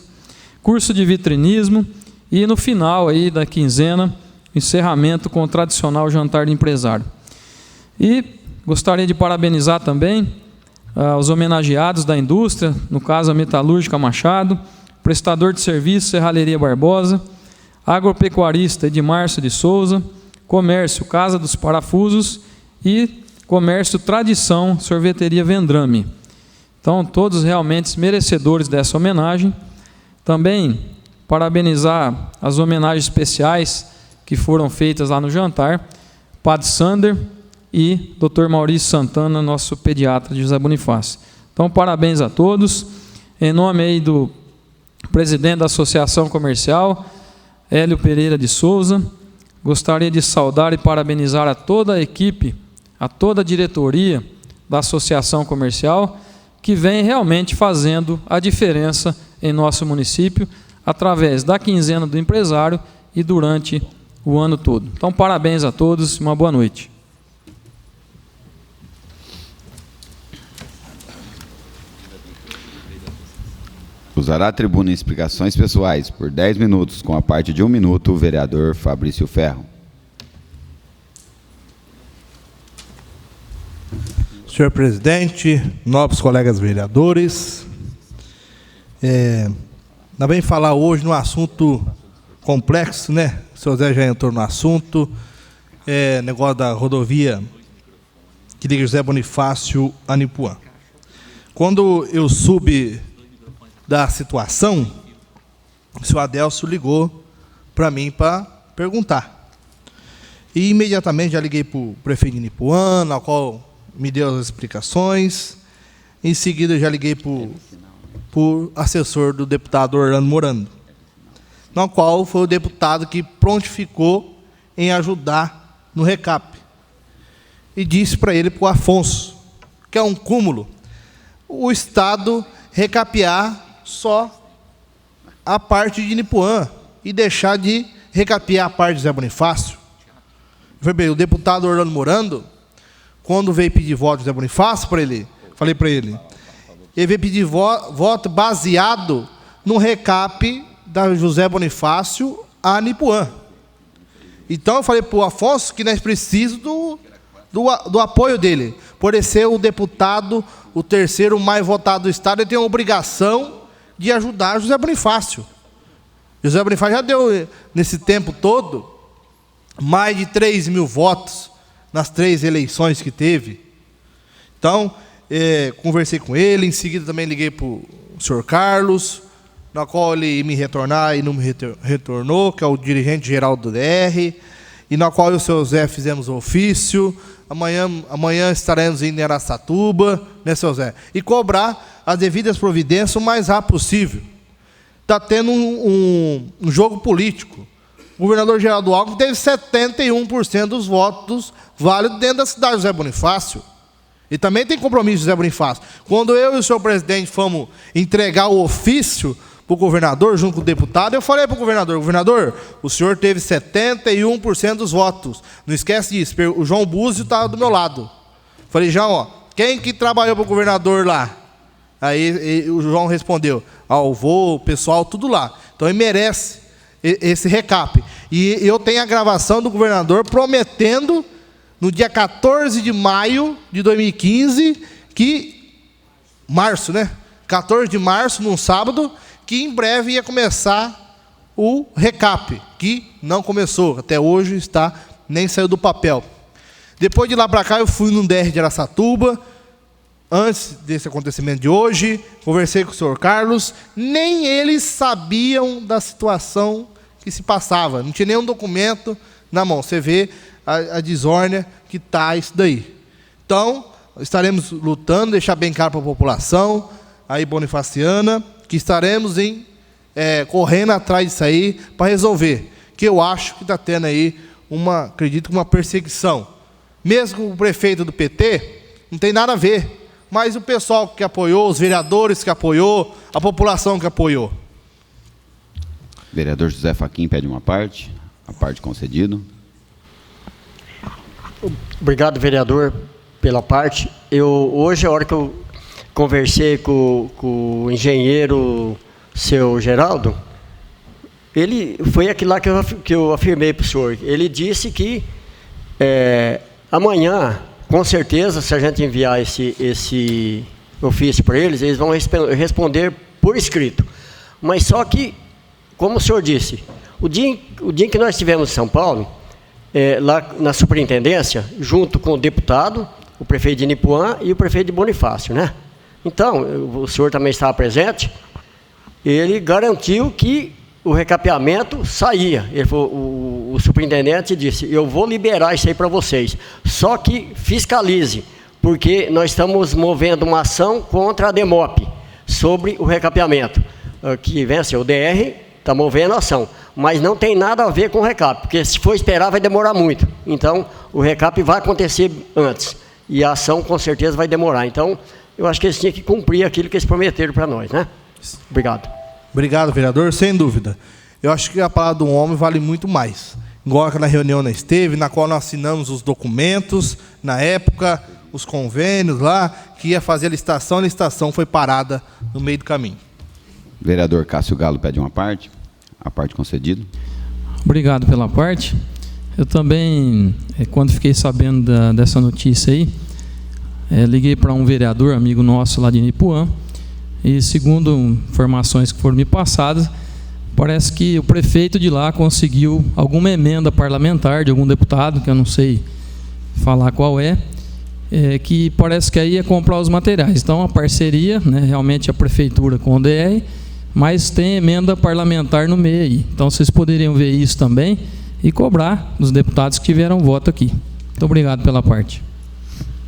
curso de vitrinismo e no final aí da quinzena, encerramento com o tradicional jantar de empresário. E gostaria de parabenizar também os homenageados da indústria, no caso a Metalúrgica Machado, prestador de serviço Serralheria Barbosa, agropecuarista Edmárcio de Souza, comércio Casa dos Parafusos e comércio Tradição Sorveteria Vendrame. Então, todos realmente merecedores dessa homenagem. Também parabenizar as homenagens especiais que foram feitas lá no jantar, Padre Sander e Dr. Maurício Santana, nosso pediatra de José Bonifácio. Então, parabéns a todos. Em nome aí do presidente da Associação Comercial, Hélio Pereira de Souza, gostaria de saudar e parabenizar a toda a equipe, a toda a diretoria da Associação Comercial, que vem realmente fazendo a diferença em nosso município, através da quinzena do empresário e durante o ano todo. Então, parabéns a todos e uma boa noite. Usará a tribuna em explicações pessoais por 10 minutos, com a parte de 1 minuto, o vereador Fabrício Ferro. Senhor presidente, nobres colegas vereadores, nós vamos falar hoje num assunto complexo, né? O senhor Zé já entrou no assunto, negócio da rodovia que liga José Bonifácio a Nipuã. Quando eu soube da situação, o senhor Adelso ligou para mim para perguntar. E imediatamente já liguei para o prefeito de Nipuã, na qual me deu as explicações. Em seguida, já liguei para o assessor do deputado Orlando Morando, no qual foi o deputado que prontificou em ajudar no recap. E disse para ele, para o Afonso, que é um cúmulo, o Estado recapear só a parte de Nipuã e deixar de recapear a parte de Zé Bonifácio. Foi bem, o deputado Orlando Morando, quando veio pedir voto de Zé Bonifácio para ele, falei para ele veio pedir voto baseado no recap da José Bonifácio a Nipuã. Então eu falei para o Afonso que nós precisamos do apoio dele. Por ele ser o deputado, o terceiro mais votado do Estado, ele tem a obrigação de ajudar José Bonifácio. José Bonifácio já deu, nesse tempo todo, mais de 3 mil votos nas 3 eleições que teve. Então, conversei com ele, em seguida também liguei para o senhor Carlos, na qual ele ia me retornar e não me retornou, que é o dirigente geral do DR, e na qual eu e o seu Zé fizemos o ofício. Amanhã estaremos indo em Araçatuba, né, seu Zé? E cobrar as devidas providências o mais rápido possível. Está tendo um jogo político. O governador Geraldo Alckmin teve 71% dos votos válidos dentro da cidade de José Bonifácio. E também tem compromisso de José Bonifácio. Quando eu e o senhor presidente fomos entregar o ofício para o governador, junto com o deputado, eu falei para o governador, o senhor teve 71% dos votos. Não esquece disso, o João Búzio estava do meu lado. Falei, João, ó, quem que trabalhou para o governador lá? Aí o João respondeu, o vô, o pessoal, tudo lá. Então ele merece esse recap. E eu tenho a gravação do governador prometendo, no dia 14 de maio de 2015, março, né? 14 de março, num sábado, que em breve ia começar o recap, que não começou, até hoje nem saiu do papel. Depois de lá para cá, eu fui no DR de Araçatuba, antes desse acontecimento de hoje, conversei com o senhor Carlos, nem eles sabiam da situação que se passava, não tinha nenhum documento na mão. Você vê a desordem que está isso daí. Então, estaremos lutando, deixar bem claro para a população, aí bonifaciana, que estaremos correndo atrás disso aí para resolver. Que eu acho que está tendo aí acredito que uma perseguição. Mesmo o prefeito do PT, não tem nada a ver. Mas o pessoal que apoiou, os vereadores que apoiou, a população que apoiou. Vereador José Fachin pede uma parte, a parte concedido. Obrigado, vereador, pela parte. Hoje, a hora que eu conversei com o engenheiro, seu Geraldo, foi aquilo lá que eu afirmei para o senhor. Ele disse que amanhã, com certeza, se a gente enviar esse ofício para eles, eles vão responder por escrito. Mas só que, como o senhor disse, o dia em que nós estivemos em São Paulo, lá na superintendência, junto com o deputado, o prefeito de Nipuã e o prefeito de Bonifácio, né? Então, o senhor também estava presente, ele garantiu que o recapeamento saía. Ele falou, o superintendente disse, eu vou liberar isso aí para vocês, só que fiscalize, porque nós estamos movendo uma ação contra a DEMOP sobre o recapeamento, que vence o DR, está movendo a ação, mas não tem nada a ver com o recap, porque se for esperar vai demorar muito. Então, o recap vai acontecer antes, e a ação com certeza vai demorar. Então, eu acho que eles tinham que cumprir aquilo que eles prometeram para nós, né? Obrigado. Obrigado, vereador, sem dúvida. Eu acho que a palavra do homem vale muito mais. Igual aquela reunião nós esteve, na qual nós assinamos os documentos, na época, os convênios lá, que ia fazer a licitação foi parada no meio do caminho. Vereador Cássio Galo pede uma parte, a parte concedida. Obrigado pela parte. Eu também, quando fiquei sabendo dessa notícia aí, liguei para um vereador, amigo nosso lá de Nipuã, e segundo informações que foram me passadas, parece que o prefeito de lá conseguiu alguma emenda parlamentar de algum deputado, que eu não sei falar qual que parece que aí ia comprar os materiais. Então, a parceria, né, realmente a prefeitura com o DR, mas tem emenda parlamentar no meio aí. Então, vocês poderiam ver isso também e cobrar dos deputados que tiveram voto aqui. Muito obrigado pela parte.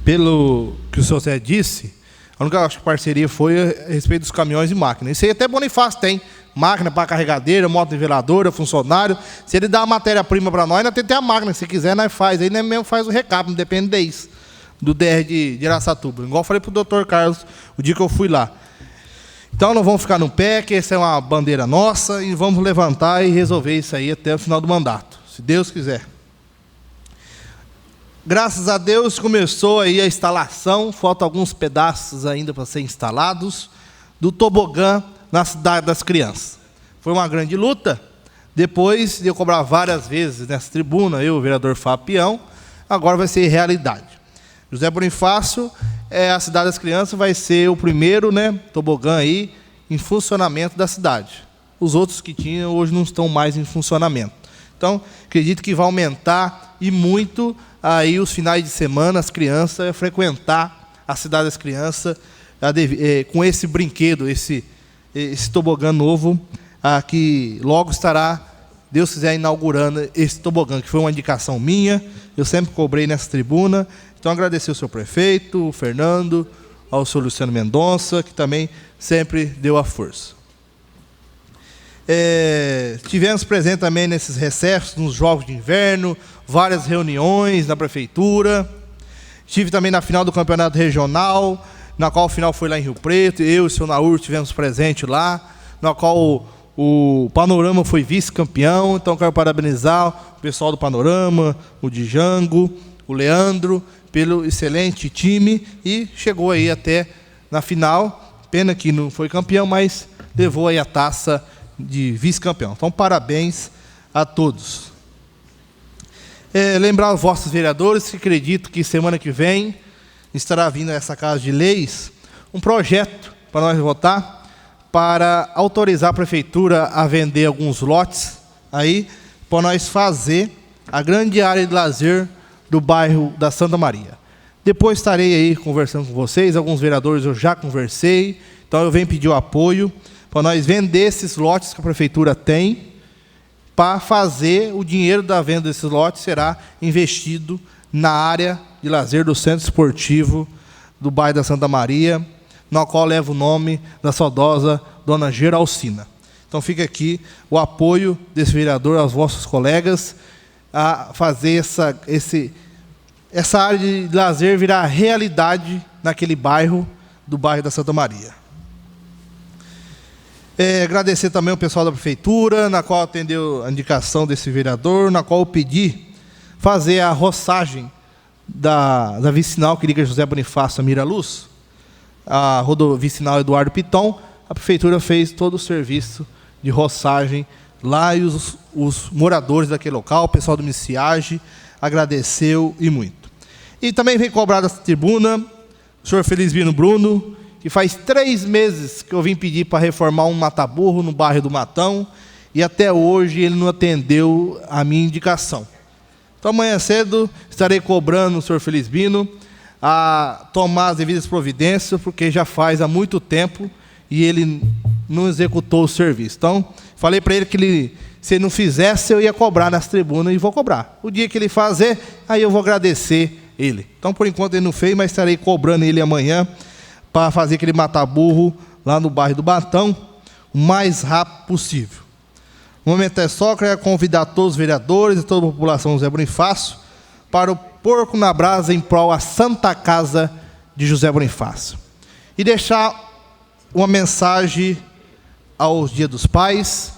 Pelo que o senhor Zé disse, a única parceria foi a respeito dos caminhões e máquinas. Isso aí até Bonifácio tem. Máquina para carregadeira, moto niveladora, funcionário. Se ele dá a matéria-prima para nós, nós temos a máquina. Se quiser, nós faz. Aí nós mesmo faz o recap, não depende disso. Do DR de Araçatuba. Igual eu falei para o doutor Carlos o dia que eu fui lá. Então, não vamos ficar no pé, que essa é uma bandeira nossa, e vamos levantar e resolver isso aí até o final do mandato, se Deus quiser. Graças a Deus começou aí a instalação, faltam alguns pedaços ainda para serem instalados, do tobogã na Cidade das Crianças. Foi uma grande luta, depois de eu cobrar várias vezes nessa tribuna, eu, o vereador Fábio Peão, agora vai ser realidade. José Bonifácio, a Cidade das Crianças vai ser o primeiro, né, tobogã aí em funcionamento da cidade. Os outros que tinham hoje não estão mais em funcionamento. Então, acredito que vai aumentar e muito aí os finais de semana, as crianças frequentar a Cidade das Crianças com esse brinquedo, esse tobogã novo, que logo estará, Deus quiser, inaugurando esse tobogã, que foi uma indicação minha, eu sempre cobrei nessa tribuna. Então, agradecer ao seu prefeito, o Fernando, ao senhor Luciano Mendonça, que também sempre deu a força. Tivemos presente também nesses recessos, nos Jogos de Inverno, várias reuniões na prefeitura. Estive também na final do campeonato regional, na qual o final foi lá em Rio Preto, eu e o senhor Naur estivemos presentes lá. na qual o Panorama foi vice-campeão. Então, quero parabenizar o pessoal do Panorama, o Django, o Leandro, pelo excelente time e chegou aí até na final. Pena que não foi campeão, mas levou aí a taça de vice-campeão. Então, parabéns a todos. Lembrar aos vossos vereadores que acredito que semana que vem estará vindo a essa Casa de Leis um projeto para nós votar para autorizar a Prefeitura a vender alguns lotes aí para nós fazer a grande área de lazer do bairro da Santa Maria. Depois estarei aí conversando com vocês, alguns vereadores eu já conversei, então eu venho pedir o apoio para nós vender esses lotes que a Prefeitura tem, para fazer o dinheiro da venda desses lotes será investido na área de lazer do Centro Esportivo do bairro da Santa Maria, na qual leva o nome da saudosa Dona Geralcina. Então fica aqui o apoio desse vereador aos vossos colegas a fazer essa área de lazer virar realidade naquele bairro, do bairro da Santa Maria. Agradecer também o pessoal da Prefeitura, na qual atendeu a indicação desse vereador, na qual eu pedi fazer a roçagem da vicinal que liga José Bonifácio a Miraluz, a rodovicinal Eduardo Piton. A Prefeitura fez todo o serviço de roçagem lá e os moradores daquele local, o pessoal do Miciage, agradeceu e muito. E também vem cobrar dessa tribuna o senhor Felizbino Bruno, que faz 3 meses que eu vim pedir para reformar um mata-burro no bairro do Matão, e até hoje ele não atendeu a minha indicação. Então, amanhã cedo, estarei cobrando o senhor Felizbino a tomar as devidas providências, porque já faz há muito tempo e ele não executou o serviço. Então, falei para ele que se ele não fizesse, eu ia cobrar nessa tribuna e vou cobrar. O dia que ele fazer, aí eu vou agradecer ele. Então, por enquanto ele não fez, mas estarei cobrando ele amanhã para fazer aquele mata-burro lá no bairro do Batão o mais rápido possível. O momento é só, quero convidar todos os vereadores e toda a população do José Bonifácio para o Porco na Brasa em prol à Santa Casa de José Bonifácio. E deixar uma mensagem aos Dia dos Pais.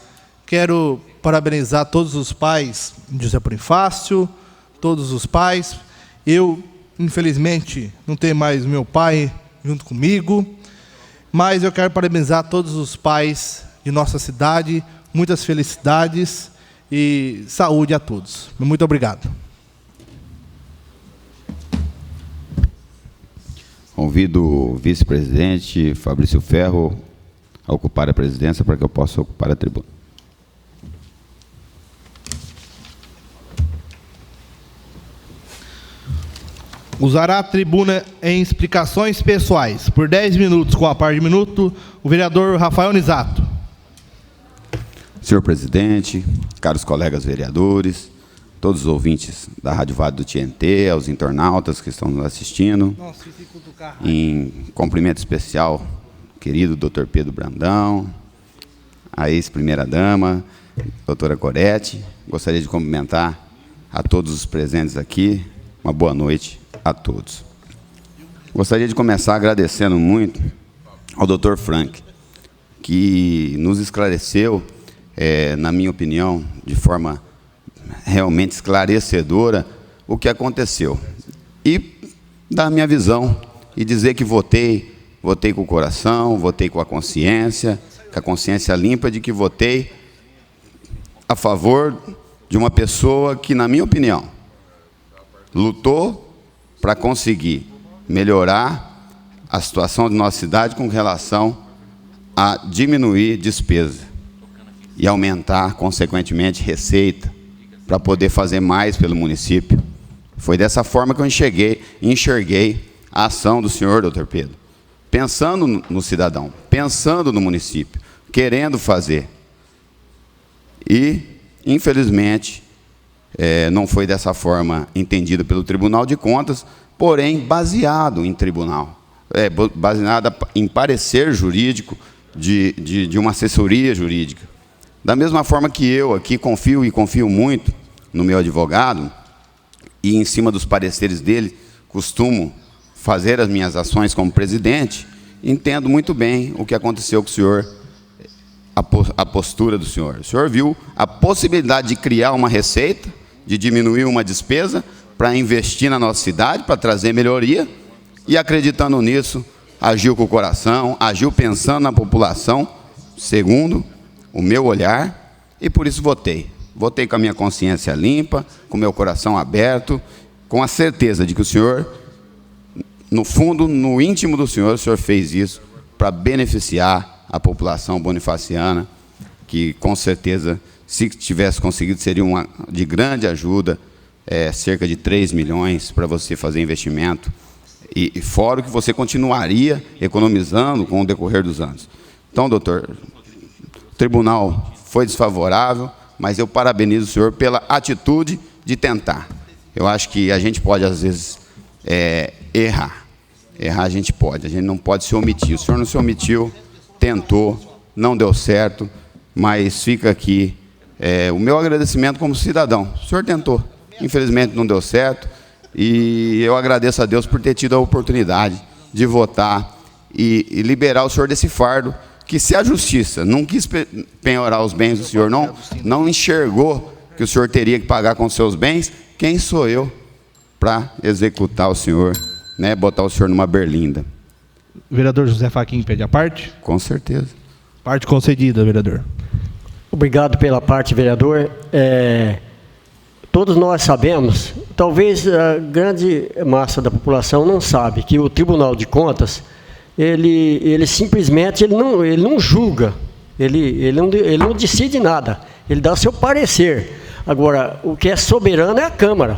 Quero parabenizar todos os pais de José Bonifácio, todos os pais. Eu, infelizmente, não tenho mais meu pai junto comigo, mas eu quero parabenizar todos os pais de nossa cidade, muitas felicidades e saúde a todos. Muito obrigado. Convido o vice-presidente Fabrício Ferro a ocupar a presidência para que eu possa ocupar a tribuna. Usará a tribuna em explicações pessoais, por 10 minutos, com a par de minuto, o vereador Rafael Nisato. Senhor presidente, caros colegas vereadores, todos os ouvintes da Rádio Vale do TNT, aos internautas que estão nos assistindo, em cumprimento especial, querido Dr. Pedro Brandão, a ex-primeira-dama, doutora Gorete, gostaria de cumprimentar a todos os presentes aqui, uma boa noite a todos. Gostaria de começar agradecendo muito ao Dr. Frank, que nos esclareceu, na minha opinião, de forma realmente esclarecedora, o que aconteceu. E dar a minha visão e dizer que votei com o coração, votei com a consciência limpa de que votei a favor de uma pessoa que, na minha opinião, lutou para conseguir melhorar a situação de nossa cidade com relação a diminuir despesa e aumentar, consequentemente, receita para poder fazer mais pelo município. Foi dessa forma que eu enxerguei a ação do senhor, doutor Pedro, pensando no cidadão, pensando no município, querendo fazer. E, infelizmente, não foi dessa forma entendido pelo Tribunal de Contas, porém baseado em tribunal, baseada em parecer jurídico de uma assessoria jurídica. Da mesma forma que eu aqui confio muito no meu advogado, e em cima dos pareceres dele, costumo fazer as minhas ações como presidente, entendo muito bem o que aconteceu com o senhor a postura do senhor. O senhor viu a possibilidade de criar uma receita, de diminuir uma despesa para investir na nossa cidade, para trazer melhoria, e acreditando nisso, agiu com o coração, agiu pensando na população, segundo o meu olhar, e por isso votei. Votei com a minha consciência limpa, com o meu coração aberto, com a certeza de que o senhor, no fundo, no íntimo do senhor, o senhor fez isso para beneficiar a população bonifaciana, que com certeza, se tivesse conseguido, seria de grande ajuda, cerca de 3 milhões para você fazer investimento, e fora o que você continuaria economizando com o decorrer dos anos. Então, doutor, o tribunal foi desfavorável, mas eu parabenizo o senhor pela atitude de tentar. Eu acho que a gente pode, às vezes, errar. Errar a gente não pode se omitir. O senhor não se omitiu, tentou, não deu certo, mas fica aqui o meu agradecimento como cidadão. O senhor tentou, infelizmente não deu certo, e eu agradeço a Deus por ter tido a oportunidade de votar e liberar o senhor desse fardo, que se a justiça não quis penhorar os bens do senhor, não enxergou que o senhor teria que pagar com seus bens, quem sou eu para executar o senhor, né, botar o senhor numa berlinda? Vereador José Fachin pede a parte? Com certeza. Parte concedida, vereador. Obrigado pela parte, vereador. Todos nós sabemos, talvez a grande massa da população não sabe, que o Tribunal de Contas, ele simplesmente ele não julga, ele não decide nada, ele dá seu parecer. Agora, o que é soberano é a Câmara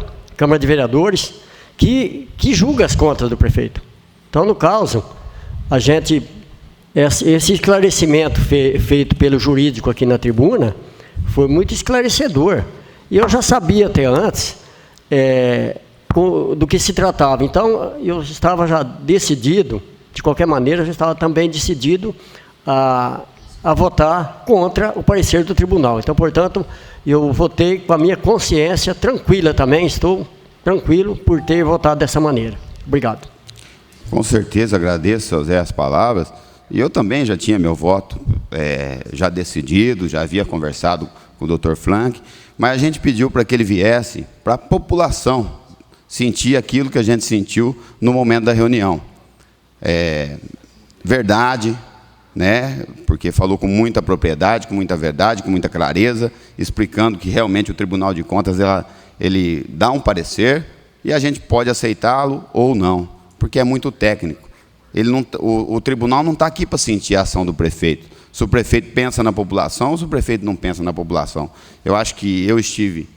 de Vereadores, que julga as contas do prefeito. Então, no caso, esse esclarecimento feito pelo jurídico aqui na tribuna foi muito esclarecedor. E eu já sabia até antes do que se tratava. Então, eu estava já decidido, de qualquer maneira, eu já estava também decidido a votar contra o parecer do tribunal. Então, portanto, eu votei com a minha consciência tranquila também, estou tranquilo por ter votado dessa maneira. Obrigado. Com certeza, agradeço, José, as palavras. E eu também já tinha meu voto já decidido, já havia conversado com o doutor Flanck, mas a gente pediu para que ele viesse para a população sentir aquilo que a gente sentiu no momento da reunião. Verdade, né? Porque falou com muita propriedade, com muita verdade, com muita clareza, explicando que realmente o Tribunal de Contas ele dá um parecer e a gente pode aceitá-lo ou não, porque é muito técnico. O tribunal não está aqui para sentir a ação do prefeito. Se o prefeito pensa na população ou se o prefeito não pensa na população. Eu acho que eu estive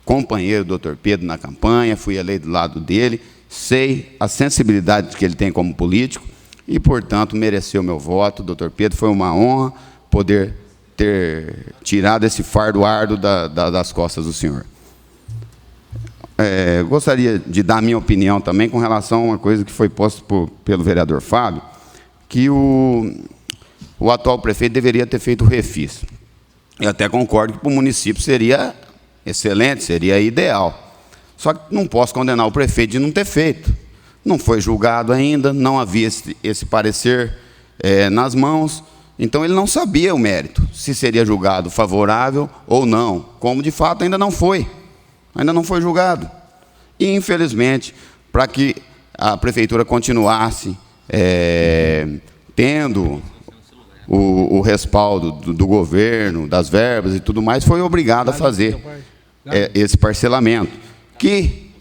companheiro do doutor Pedro na campanha, fui eleito do lado dele, sei a sensibilidade que ele tem como político e, portanto, mereceu meu voto. Doutor Pedro, foi uma honra poder ter tirado esse fardo árduo das costas do senhor. Gostaria de dar a minha opinião também com relação a uma coisa que foi posta pelo vereador Fábio, que o atual prefeito deveria ter feito o refis. Eu até concordo que para o município seria excelente, seria ideal. Só que não posso condenar o prefeito de não ter feito. Não foi julgado ainda, não havia esse parecer nas mãos, então ele não sabia o mérito, se seria julgado favorável ou não, como de fato ainda não foi julgado. E, infelizmente, para que a prefeitura continuasse tendo o respaldo do governo, das verbas e tudo mais, foi obrigado a fazer esse parcelamento, que,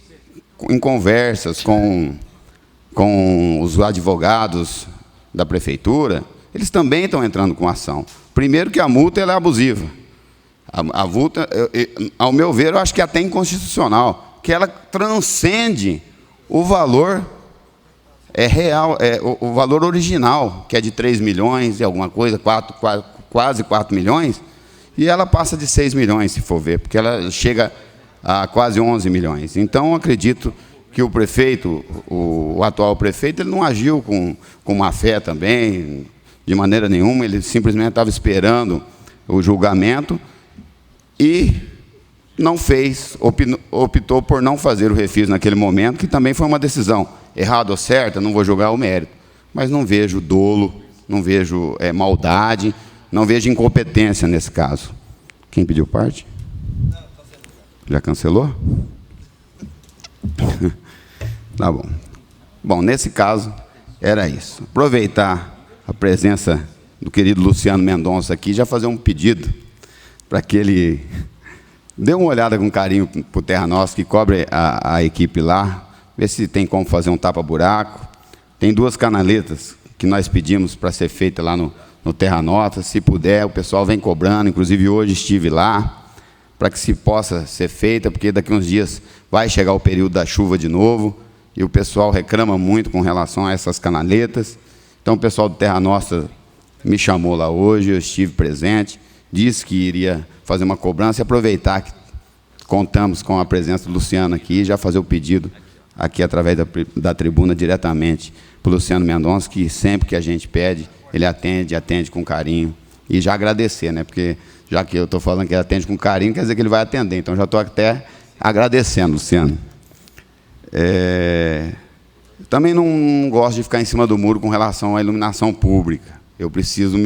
em conversas com os advogados da prefeitura, eles também estão entrando com ação. Primeiro que a multa ela é abusiva. A multa, ao meu ver, eu acho que é até inconstitucional, que ela transcende o valor real, o valor original, que é de 3 milhões e alguma coisa, quase 4 milhões, e ela passa de 6 milhões, se for ver, porque ela chega a quase 11 milhões. Então, acredito que o prefeito, o atual prefeito, ele não agiu com má fé também, de maneira nenhuma, ele simplesmente estava esperando o julgamento, e não fez, optou por não fazer o refis naquele momento, que também foi uma decisão errada ou certa, não vou julgar o mérito, mas não vejo dolo, não vejo maldade, não vejo incompetência nesse caso. Quem pediu parte? Já cancelou? Tá bom. Bom, nesse caso, era isso. Aproveitar a presença do querido Luciano Mendonça aqui, já fazer um pedido para que ele dê uma olhada com carinho para o Terra Nostra, que cobre a equipe lá, ver se tem como fazer um tapa-buraco. Tem 2 canaletas que nós pedimos para ser feita lá no Terra Nostra. Se puder, o pessoal vem cobrando, inclusive hoje estive lá, para que se possa ser feita, porque daqui uns dias vai chegar o período da chuva de novo, e o pessoal reclama muito com relação a essas canaletas. Então o pessoal do Terra Nostra me chamou lá hoje, eu estive presente, disse que iria fazer uma cobrança e aproveitar que contamos com a presença do Luciano aqui, já fazer o pedido aqui através da tribuna diretamente para o Luciano Mendonça, que sempre que a gente pede, ele atende com carinho. E já agradecer, né? Porque já que eu estou falando que ele atende com carinho, quer dizer que ele vai atender. Então já estou até agradecendo, Luciano. Também não gosto de ficar em cima do muro com relação à iluminação pública. Eu preciso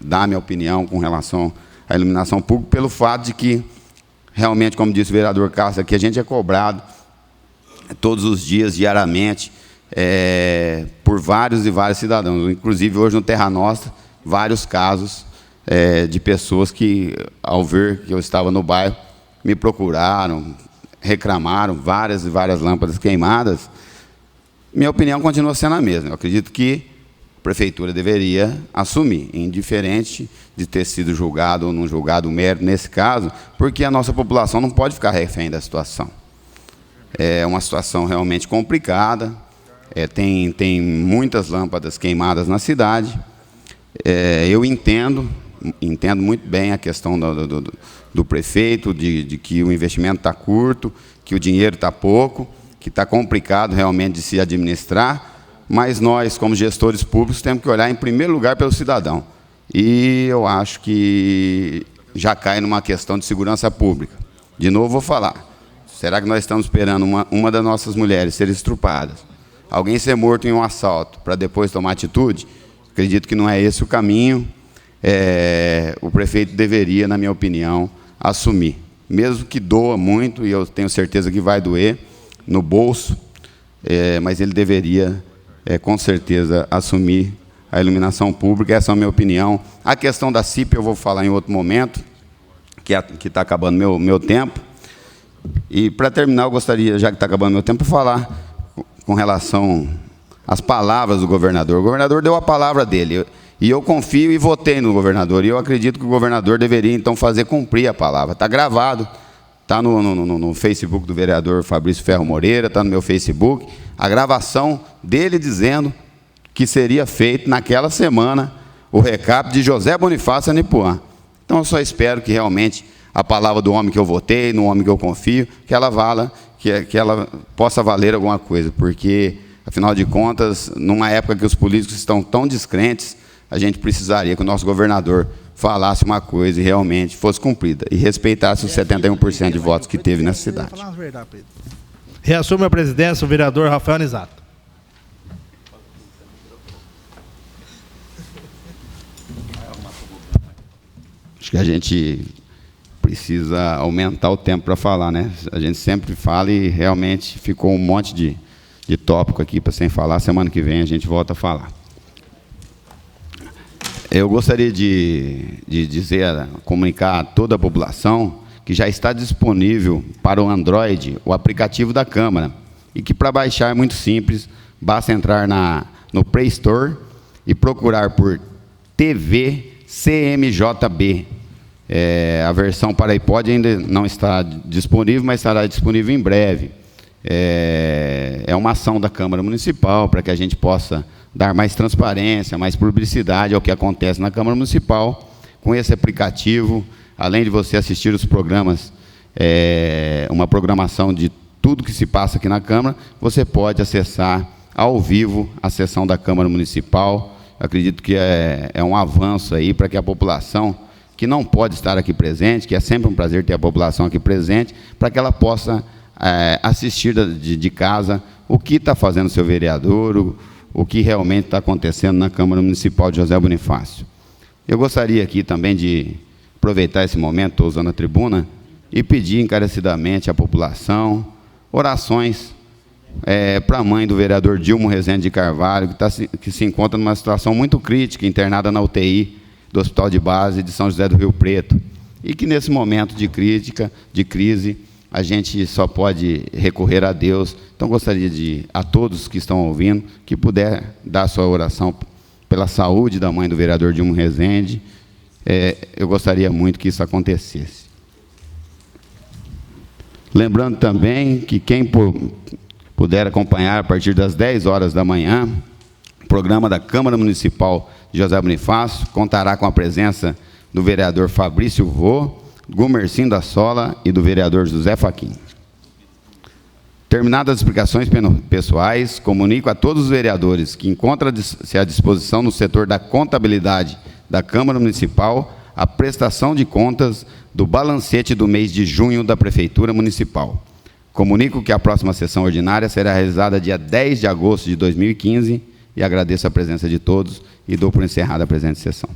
dar minha opinião com relação à iluminação pública, pelo fato de que, realmente, como disse o vereador Castro aqui, a gente é cobrado todos os dias, diariamente, por vários e vários cidadãos. Inclusive, hoje no Terra Nostra, vários casos de pessoas que, ao ver que eu estava no bairro, me procuraram, reclamaram, várias e várias lâmpadas queimadas. Minha opinião continua sendo a mesma. Eu acredito que a prefeitura deveria assumir, indiferente de ter sido julgado ou não julgado o mérito nesse caso, porque a nossa população não pode ficar refém da situação. É uma situação realmente complicada, tem muitas lâmpadas queimadas na cidade. Eu entendo muito bem a questão do prefeito, de que o investimento está curto, que o dinheiro está pouco, que está complicado realmente de se administrar, mas nós, como gestores públicos, temos que olhar em primeiro lugar pelo cidadão. E eu acho que já cai numa questão de segurança pública. De novo vou falar, será que nós estamos esperando uma das nossas mulheres ser estrupada, alguém ser morto em um assalto, para depois tomar atitude? Acredito que não é esse o caminho. O prefeito deveria, na minha opinião, assumir. Mesmo que doa muito, e eu tenho certeza que vai doer no bolso, mas ele deveria, com certeza, assumir a iluminação pública. Essa é a minha opinião. A questão da CIP eu vou falar em outro momento, que está acabando meu tempo. E, para terminar, eu gostaria, já que está acabando meu tempo, falar com relação às palavras do governador. O governador deu a palavra dele, e eu confio e votei no governador, e eu acredito que o governador deveria, então, fazer cumprir a palavra. Está gravado, está no Facebook do vereador Fabrício Ferro Moreira, está no meu Facebook, a gravação dele dizendo que seria feito naquela semana o recap de José Bonifácio Anipuã. Então, eu só espero que realmente a palavra do homem que eu votei, no homem que eu confio, que ela vala, que ela possa valer alguma coisa, porque, afinal de contas, numa época que os políticos estão tão descrentes, a gente precisaria que o nosso governador falasse uma coisa e realmente fosse cumprida, e respeitasse os 71% de votos que teve nessa cidade. Reassume a presidência o vereador Rafael Nisato. Acho que a gente precisa aumentar o tempo para falar, né? A gente sempre fala e realmente ficou um monte de tópico aqui para sem falar. Semana que vem a gente volta a falar. Eu gostaria de dizer, comunicar a toda a população que já está disponível para o Android o aplicativo da Câmara, e que, para baixar, é muito simples, basta entrar no Play Store e procurar por TV CMJB. A versão para iPod ainda não está disponível, mas estará disponível em breve. É uma ação da Câmara Municipal para que a gente possa dar mais transparência, mais publicidade ao que acontece na Câmara Municipal. Com esse aplicativo, além de você assistir os programas, uma programação de tudo que se passa aqui na Câmara, você pode acessar ao vivo a sessão da Câmara Municipal. Eu acredito que é um avanço aí para que a população que não pode estar aqui presente, que é sempre um prazer ter a população aqui presente, para que ela possa assistir de casa o que está fazendo o seu vereador, o que realmente está acontecendo na Câmara Municipal de José Bonifácio. Eu gostaria aqui também de aproveitar esse momento, estou usando a tribuna, e pedir encarecidamente à população orações para a mãe do vereador Dilmo Rezende de Carvalho, que se encontra numa situação muito crítica, internada na UTI do Hospital de Base de São José do Rio Preto, e que nesse momento de crise, a gente só pode recorrer a Deus. Então, gostaria a todos que estão ouvindo, que puder dar a sua oração pela saúde da mãe do vereador Dilmo Rezende, eu gostaria muito que isso acontecesse. Lembrando também que quem puder acompanhar a partir das 10 horas da manhã, o programa da Câmara Municipal de José Bonifácio contará com a presença do vereador Fabrício Vô, Gumercindo da Sola e do vereador José Fachin. Terminadas as explicações pessoais, comunico a todos os vereadores que encontram-se à disposição no setor da contabilidade da Câmara Municipal a prestação de contas do balancete do mês de junho da Prefeitura Municipal. Comunico que a próxima sessão ordinária será realizada dia 10 de agosto de 2015 e agradeço a presença de todos e dou por encerrada a presente sessão.